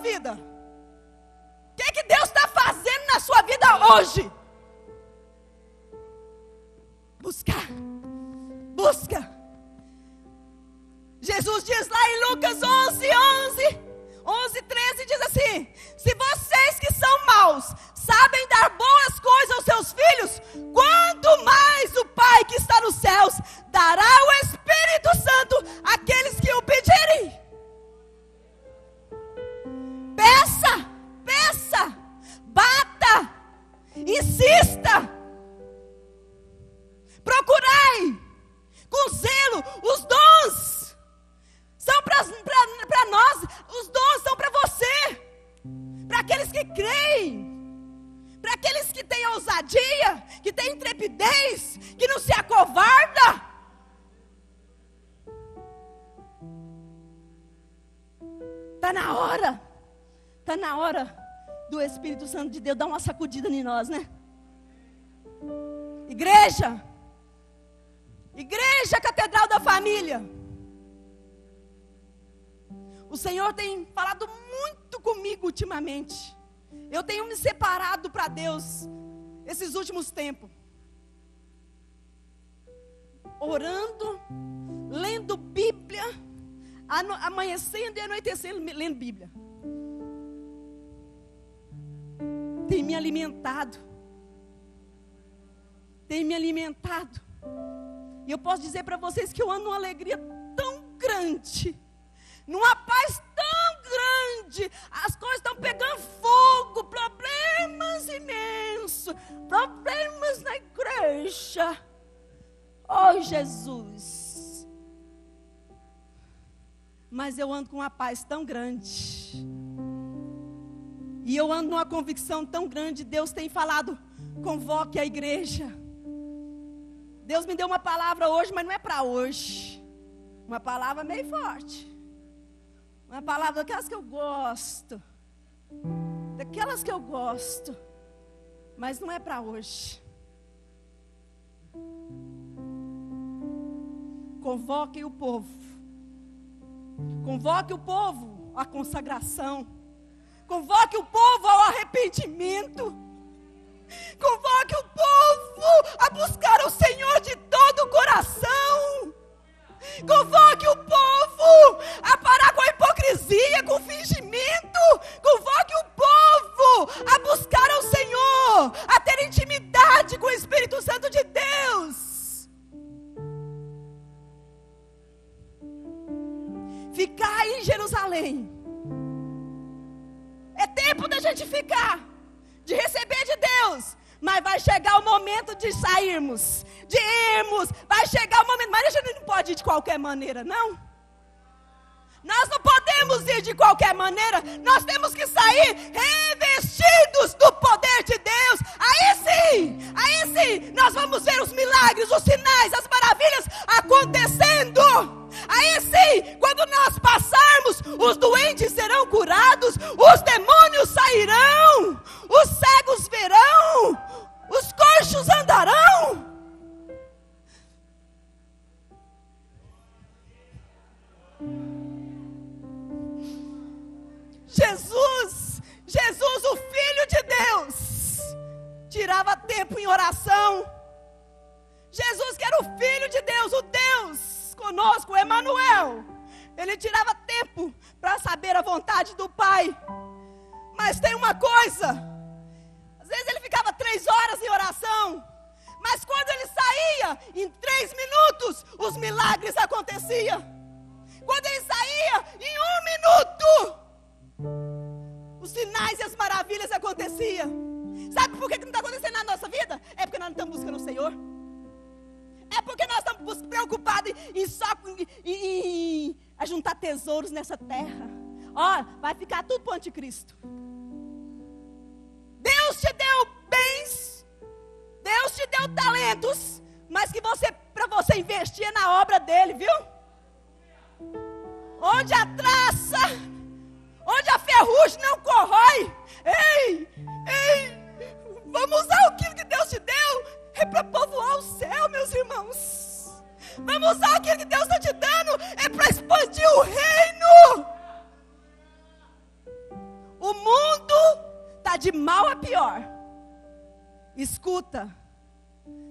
vida? O que Deus está fazendo na sua vida hoje? Busca. Jesus diz lá em Lucas 11:13, diz assim: se vocês que são maus sabem dar boas coisas aos seus filhos, quanto mais o Pai que está nos céus dará o Espírito Santo àqueles que o pedirem. Peça, bata, insista, procurai com zelo. Os dons são para nós, os dons são para você, para aqueles que creem, para aqueles que têm ousadia, que têm intrepidez, que não se acovarda. Está na hora do Espírito Santo de Deus dar uma sacudida em nós, né? Igreja Catedral da Família. O Senhor tem falado muito comigo ultimamente. Eu tenho me separado para Deus esses últimos tempos. Orando, lendo Bíblia, amanhecendo e anoitecendo lendo Bíblia. Tem me alimentado. E eu posso dizer para vocês que eu ando numa alegria tão grande, numa paz tão grande. As coisas estão pegando fogo, problemas imensos, problemas na igreja. Oh, Jesus. Mas eu ando com uma paz tão grande. E eu ando numa convicção tão grande. Deus tem falado: convoque a igreja. Deus me deu uma palavra hoje, mas não é para hoje. Uma palavra meio forte. Uma palavra daquelas que eu gosto. Mas não é para hoje. Convoque o povo. Convoque o povo à consagração. Convoque o povo ao arrependimento. Convoque o povo a buscar o Senhor de todo o coração. Convoque o povo a parar com a hipocrisia, com o fingimento. Convoque o povo a buscar ao Senhor, a ter intimidade com o Espírito Santo de Deus. Ficar em Jerusalém. É tempo da gente ficar, de receber de Deus. Mas vai chegar o momento de sairmos, de irmos. Vai chegar o momento, mas a gente não pode ir de qualquer maneira, não. Nós não podemos ir de qualquer maneira. Nós temos que sair revestidos do poder de Deus. Aí sim, nós vamos ver os milagres, os sinais, as maravilhas acontecendo. Aí sim, quando nós passarmos, os doentes serão curados, os demônios sairão, os cegos verão, os coxos andarão. Jesus, o Filho de Deus, tirava tempo em oração. Jesus, que era o Filho de Deus, o Deus conosco, o Emanuel, ele tirava tempo para saber a vontade do Pai. Mas tem uma coisa, às vezes ele ficava 3 horas em oração, mas quando ele saía, em 3 minutos, os milagres aconteciam. Quando ele saía, em 1 minuto, os sinais e as maravilhas aconteciam. Sabe por que não está acontecendo na nossa vida? É porque nós não estamos buscando o Senhor. É porque nós estamos preocupados em juntar tesouros nessa terra. Ó, vai ficar tudo para o anticristo. Deus te deu bens, Deus te deu talentos, mas que para você investir na obra dele, viu? Onde a traça, onde a ferrugem não corrói. Ei, vamos usar aquilo que Deus te deu. É para povoar o céu, meus irmãos. Vamos usar aquilo que Deus está te dando. É para expandir o reino. Escuta,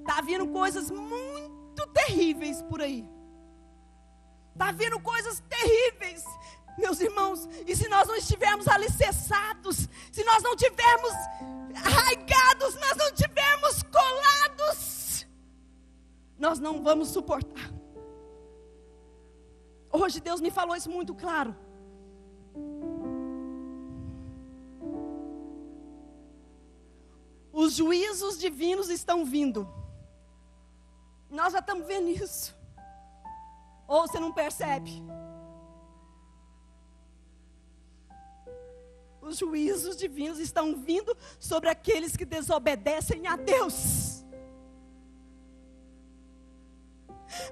está vindo coisas muito terríveis por aí. Está vindo coisas terríveis, meus irmãos. E se nós não estivermos alicerçados, se nós não estivermos arraigados, nós não estivermos colados, nós não vamos suportar. Hoje Deus me falou isso muito claro. Os juízos divinos estão vindo. Nós já estamos vendo isso. Ou você não percebe? Os juízos divinos estão vindo sobre aqueles que desobedecem a Deus.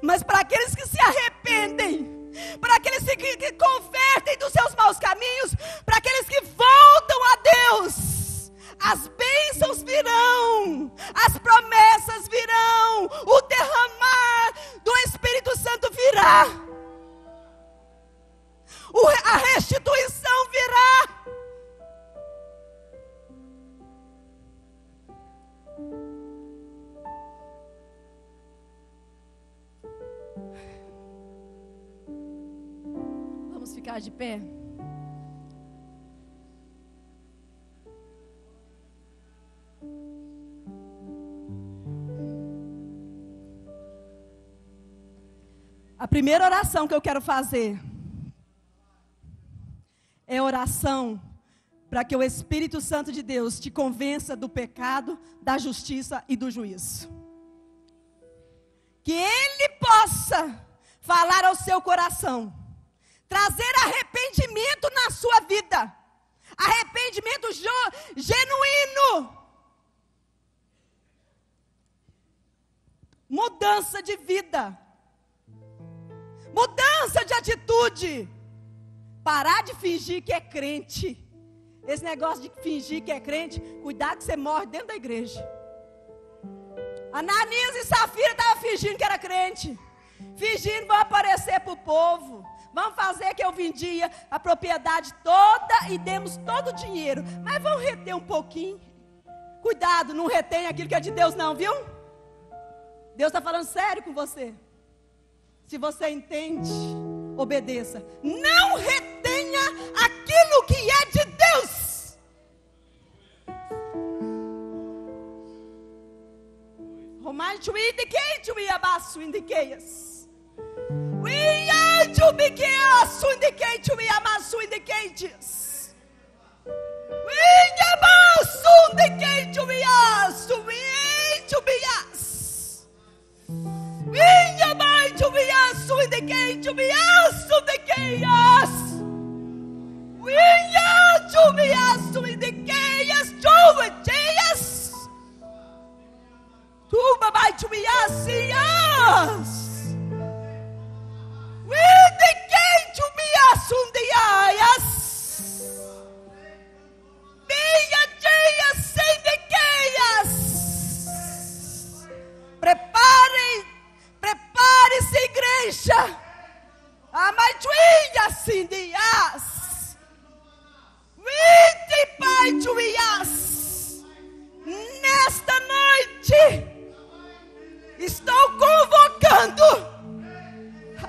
Mas para aqueles que se arrependem, para aqueles que convertem dos seus maus caminhos, para aqueles que voltam a Deus, as bênçãos virão, as promessas virão, o derramar do Espírito Santo virá, a restituição virá. Vamos ficar de pé. A primeira oração que eu quero fazer é oração para que o Espírito Santo de Deus te convença do pecado, da justiça e do juízo. Que Ele possa falar ao seu coração, trazer arrependimento na sua vida, arrependimento genuíno, mudança de vida, mudança de atitude, parar de fingir que é crente. Esse negócio de fingir que é crente, cuidado que você morre dentro da igreja. Ananias e Safira estavam fingindo que era crente, fingindo, vão aparecer para o povo, vão fazer que eu vendia a propriedade toda e demos todo o dinheiro, mas vão reter um pouquinho. Cuidado, não retém aquilo que é de Deus não, viu? Deus está falando sério com você. Se você entende, obedeça. Não retenha aquilo que é de Deus. Romais we indicate we abaço indiceias. We are to be careful indicate we amasso indicates. We abaço indicate we ask to be us. Vinha mãe, tu me aço e de quem, tu me aço de quem as. Vinha, tu me aço e de quem as, tu me dias. Tu, mamãe, tu me aço. De quem tu me aço de as. Minha dia sem de quem as. Prepare-se, igreja. A maioria assim de as. Vinte pai de as. Nesta noite estou convocando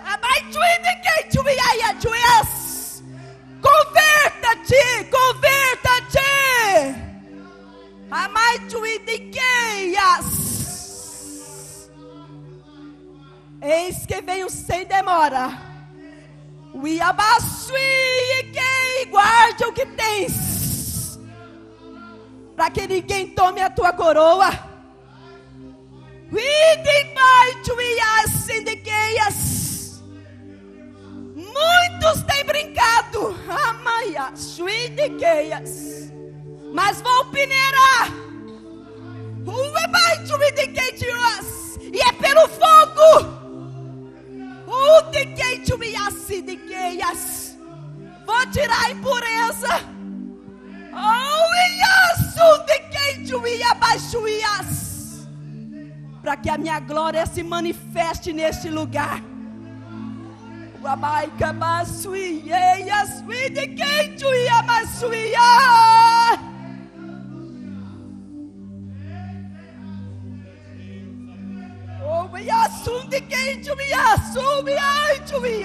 a maioria que tu me as. Converta-te, converta-te. A maioria que as. Eis que venho sem demora. O Iabaçui, quem guarde o que tens, para que ninguém tome a tua coroa. Muitos têm brincado, mas vou peneirar. E é pelo fogo. Vou tirar a impureza. Para que a minha glória se manifeste neste lugar. de quem tu me assume, ai, tu me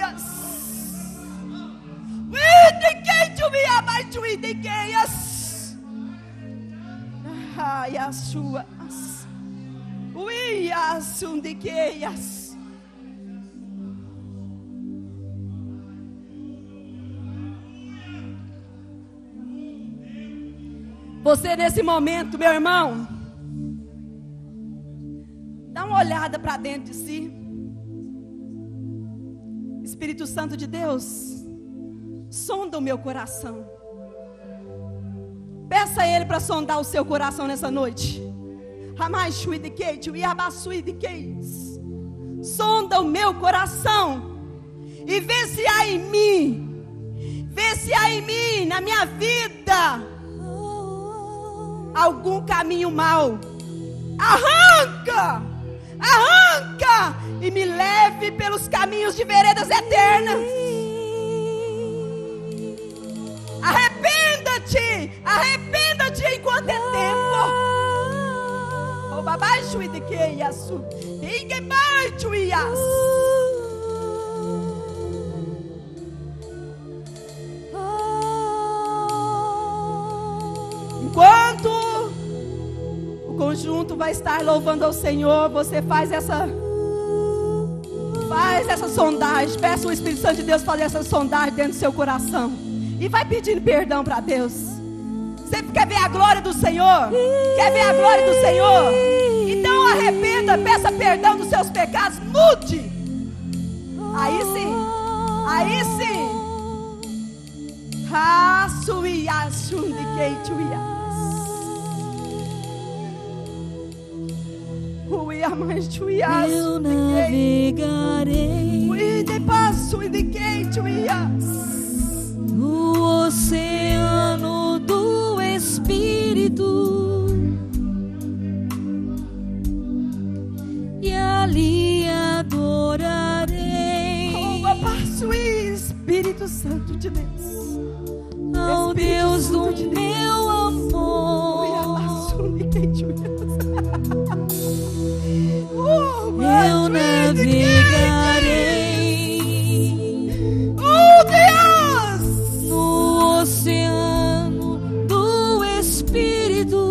de quem tu me ama, tu de quem ai, as suas, assum de quem Você nesse momento, meu irmão, dá uma olhada para dentro de si. Espírito Santo de Deus, sonda o meu coração. Peça a Ele para sondar o seu coração nessa noite. Sonda o meu coração e vê se há em mim, na minha vida, algum caminho mau. Arranca e me leve pelos caminhos de veredas eternas. Arrependa-te enquanto é tempo. O babai chui de que yasu, inge mai chui yas. Enquanto o conjunto vai estar louvando ao Senhor, você faz essa sondagem. Peça o Espírito Santo de Deus fazer essa sondagem dentro do seu coração. E vai pedindo perdão para Deus. Você quer ver a glória do Senhor? Quer ver a glória do Senhor? Então arrependa, peça perdão dos seus pecados, mude. Aí sim. Eu navegarei no oceano do Espírito e ali adorarei Espírito Santo de Deus, ao Deus do meu amor. Eu navegarei, Deus, no oceano do Espírito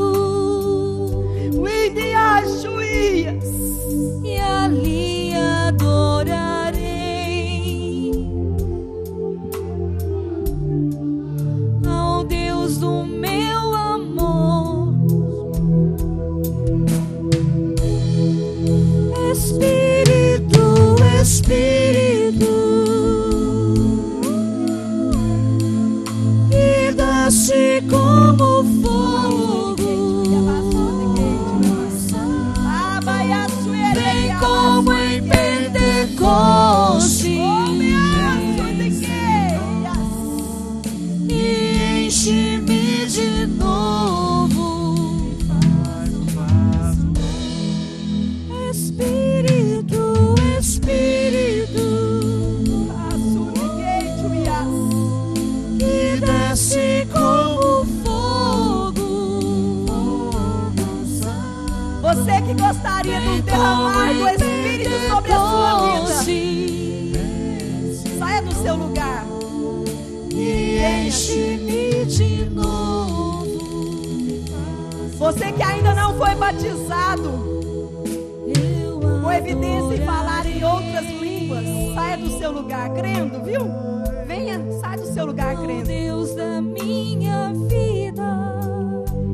e ali adorarei ao Deus do meu amor. Espírito, que desce como fogo, vem como em Pentecoste e enche-me de novo. Espírito, que desce como fogo. Você que gostaria de derramar do Espírito sobre a sua vida, saia do seu lugar E enche-me de novo. Você que ainda não foi batizado, com evidência em falar em outras línguas, saia do seu lugar crendo, viu? Venha, sai do seu lugar crendo. Deus da minha vida,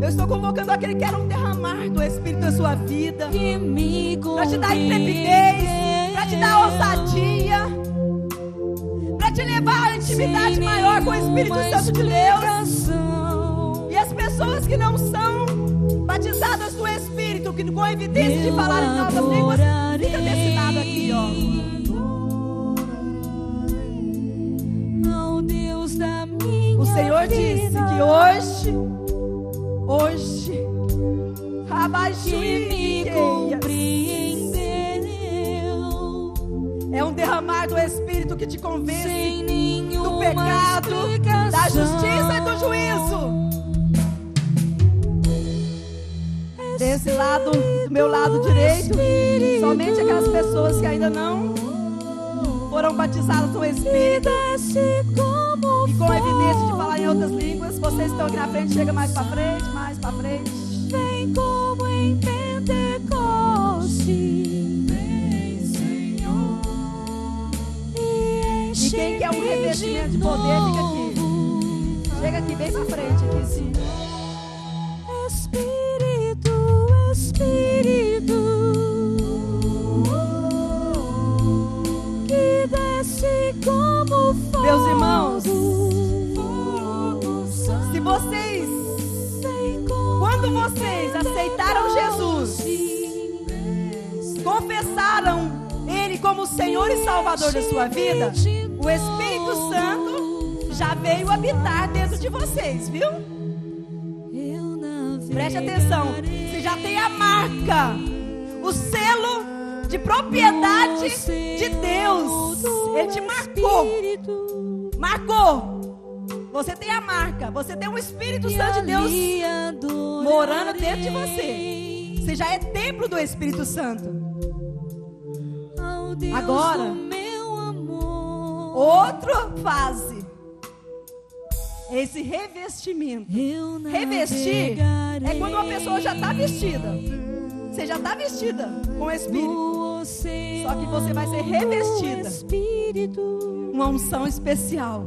eu estou convocando aquele que quer um derramar do Espírito na sua vida, para te dar intrepidez, para te dar ousadia, para te levar à intimidade maior com o Espírito Santo de Deus. E as pessoas que não são batizadas no Espírito, que com evidência de falar em novas línguas, fica desse lado aqui, ó. O Senhor disse que hoje, me compreendeu. é um derramar do Espírito que te convence Sem do nenhuma pecado, explicação. da justiça e do juízo. Desse lado, do meu lado direito, somente aquelas pessoas que ainda não foram batizadas no Espírito e com evidência de falar em outras línguas. Vocês estão aqui na frente, chega mais para frente, mais para frente. Vem como em Pentecoste, vem, Senhor, e quem quer um revestimento de poder, fica aqui. Chega aqui bem para frente, aqui sim. Espírito, Espírito, que desce como fogo. Meus irmãos, se vocês, quando vocês aceitaram Jesus, confessaram Ele como Senhor e Salvador da sua vida, o Espírito Santo já veio habitar dentro de vocês, viu? Preste atenção, você já tem a marca, o selo de propriedade de Deus. Ele te marcou. Você tem a marca, você tem o Espírito Santo de Deus morando dentro de você. Você já é templo do Espírito Santo. Agora, outra fase, esse revestimento. Revestir é quando uma pessoa já está vestida. Você já está vestida com o Espírito. Só que você vai ser revestida. Uma unção especial,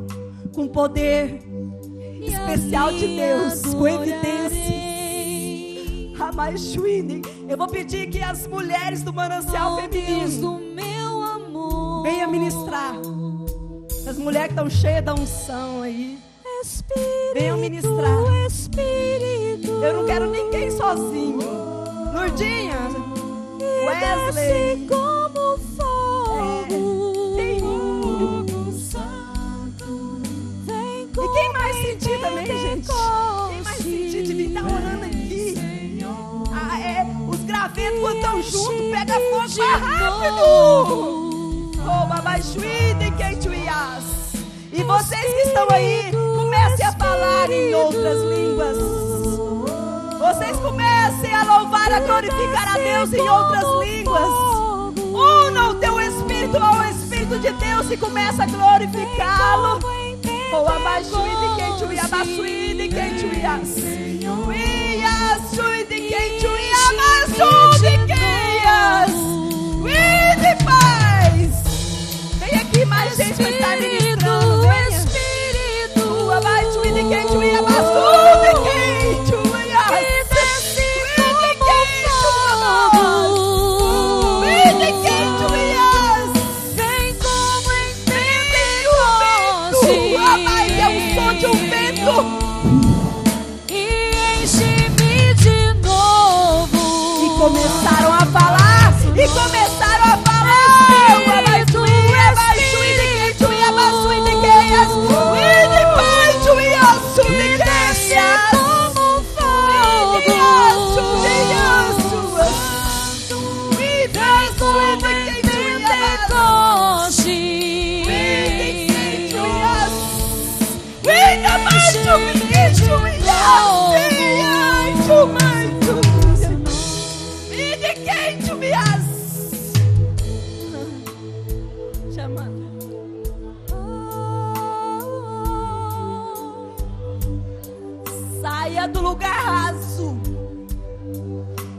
com poder especial de Deus, com evidências. Eu vou pedir que as mulheres do manancial feminino venham ministrar. As mulheres que estão cheias da unção aí, venham ministrar. Eu não quero ninguém sozinho. Lourdinha, Wesley, e quem mais sentir também, gente? Quem mais sentir de vir estar orando aqui? Os gravetos quando estão juntos, pega fogo mais rápido. E vocês que estão aí, comecem a falar em outras línguas. Vocês comecem a louvar, a glorificar a Deus em outras línguas. Una o teu espírito ao Espírito de Deus e começa a glorificá-lo. Vem aqui mais gente para estar ministrando. Começaram a falar, e começaram a falar. Saia do lugar raso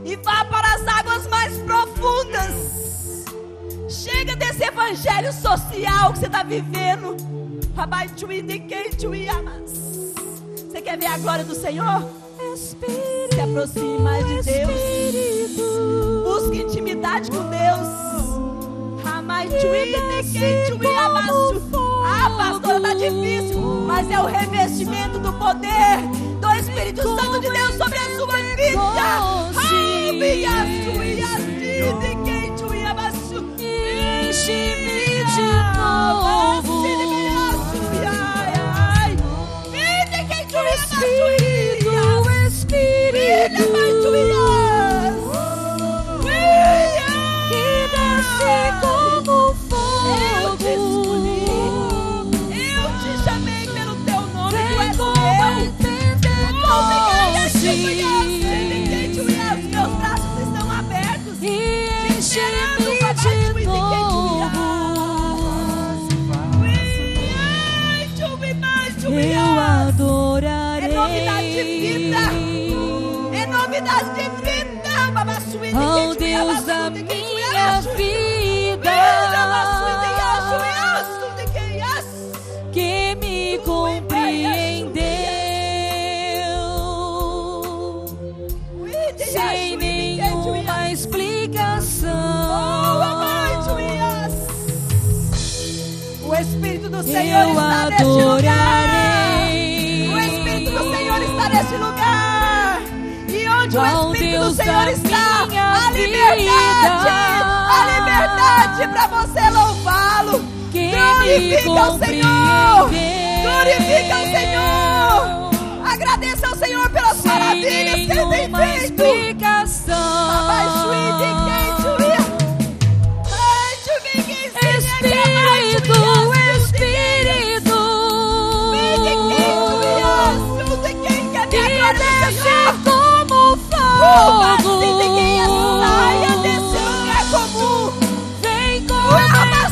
e vá para as águas mais profundas. Chega desse evangelho social que você está vivendo. Você quer ver a glória do Senhor? Se aproxime mais de Deus. Busque intimidade com Deus. Ah, pastora, está difícil, mas é o revestimento do poder do Espírito Santo de Deus sobre a sua vida. Enche-me de novo. Espírito, que desce como fogo. Eu te chamei pelo teu nome, tu és Pentecoste. meu. novidade de vida. É novidade de vida, babassuíde. Oh Deus da minha vida, que me compreendeu sem nenhuma explicação. O Espírito do Senhor está neste lugar. O Espírito do Senhor está neste lugar. E onde o Espírito do Senhor está, a liberdade para você louvá-lo. Glorifica o Senhor. Glorifica o Senhor. Agradeça ao Senhor pelas maravilhas que Ele tem feito. Saia desse lugar comum. Vem como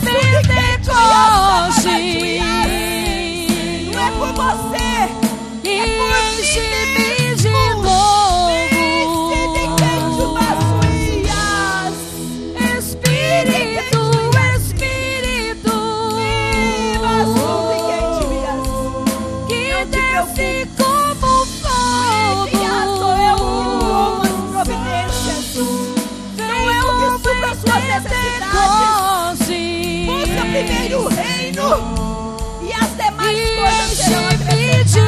Pentecoste. Não é por você, e enche-me de novo. Espírito, Espírito, que desce como fogo. Busca primeiro o reino e as demais coisas serão acrescentadas.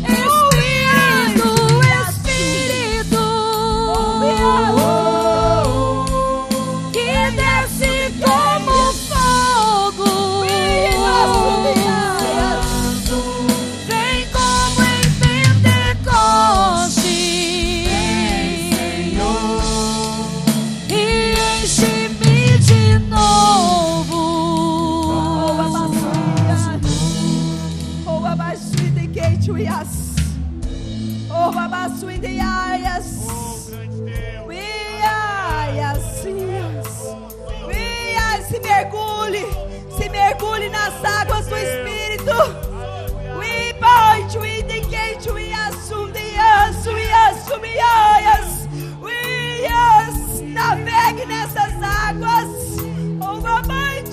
De novo. Espírito, Espírito, que desce como fogo. Vem como em Pentecoste. Oh, babassuideias. Se mergulhe nas águas do Espírito. Navegue nessas águas. Oh, mamãe,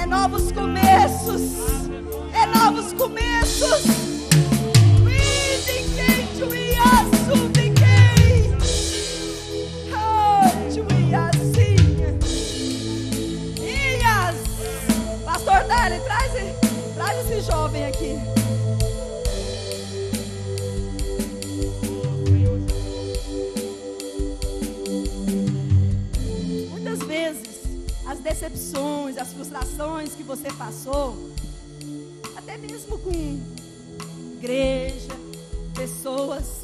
é novos começos. É novos começos. Pastor Dali, traz esse jovem aqui. Muitas vezes as decepções, as frustrações que você passou, até mesmo com igreja, pessoas,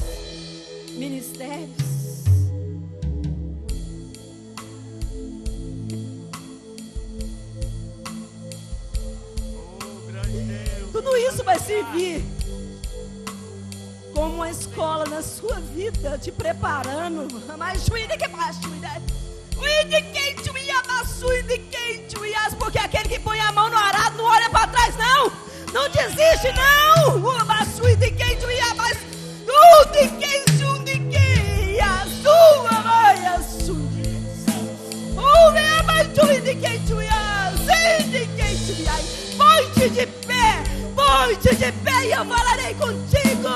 ministérios, tudo isso vai servir como uma escola na sua vida, te preparando. Porque aquele que põe a mão no arado não olha para trás, não. Não desiste, não. Põe-te de pé. Ponte de pé e eu falarei contigo.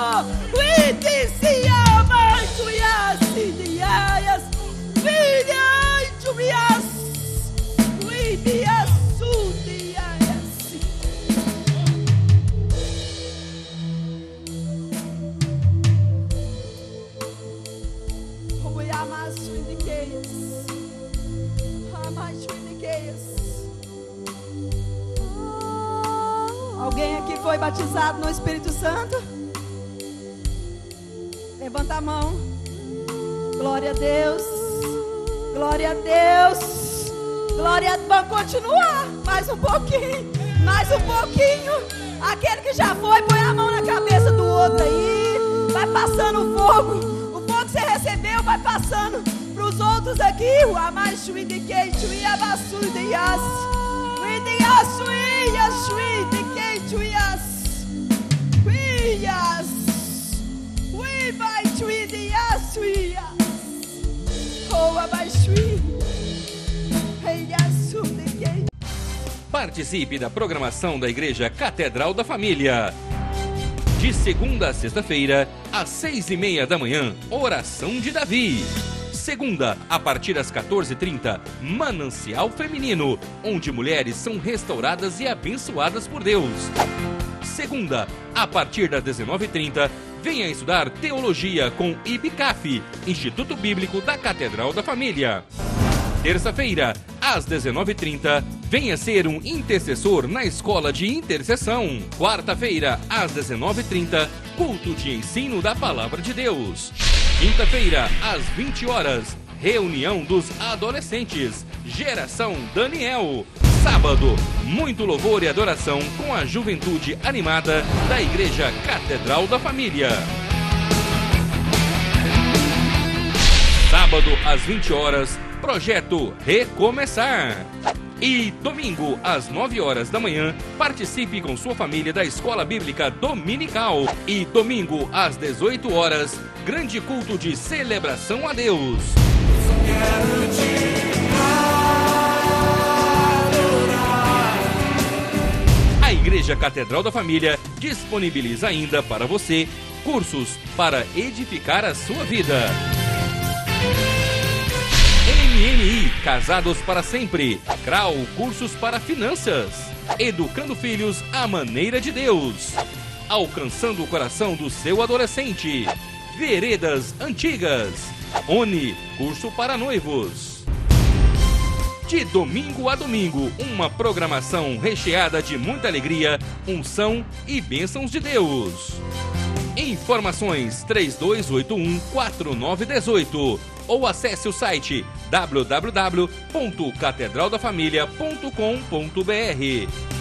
Alguém aqui foi batizado no Espírito Santo? Levanta a mão. Glória a Deus. Glória a Deus. Glória a Deus. Vamos continuar. Mais um pouquinho. Mais um pouquinho. Aquele que já foi, põe a mão na cabeça do outro aí. Vai passando o fogo. O fogo que você recebeu vai passando para os outros aqui. O amais chui de quente, o iabaçu de yas. O idiaçu, iasui de quente, o ias. Ias. Ui, vai chui de yasu, ias. Oh, amais chui. Iasu de quente. Participe da programação da Igreja Catedral da Família. De segunda a sexta-feira, às 6:30 da manhã, Oração de Davi. Segunda, a partir das 14h30, Manancial Feminino, onde mulheres são restauradas e abençoadas por Deus. Segunda, a partir das 19h30, venha estudar Teologia com IBCAF, Instituto Bíblico da Catedral da Família. Terça-feira, às 19h30, venha ser um intercessor na Escola de Intercessão. Quarta-feira, às 19h30, culto de ensino da Palavra de Deus. Quinta-feira, às 20 horas, reunião dos adolescentes, Geração Daniel. Sábado, muito louvor e adoração com a juventude animada da Igreja Catedral da Família. Sábado, às 20 horas, Projeto Recomeçar. E domingo, às 9 horas da manhã, participe com sua família da Escola Bíblica Dominical. E domingo, às 18 horas, grande culto de celebração a Deus. A Igreja Catedral da Família disponibiliza ainda para você cursos para edificar a sua vida. MMI, Casados para Sempre. CRAU, Cursos para Finanças. Educando Filhos à Maneira de Deus. Alcançando o coração do seu adolescente. Veredas Antigas. ONI, Curso para Noivos. De domingo a domingo, uma programação recheada de muita alegria, unção e bênçãos de Deus. Informações 3281-4918 ou acesse o site www.catedraldafamilia.com.br.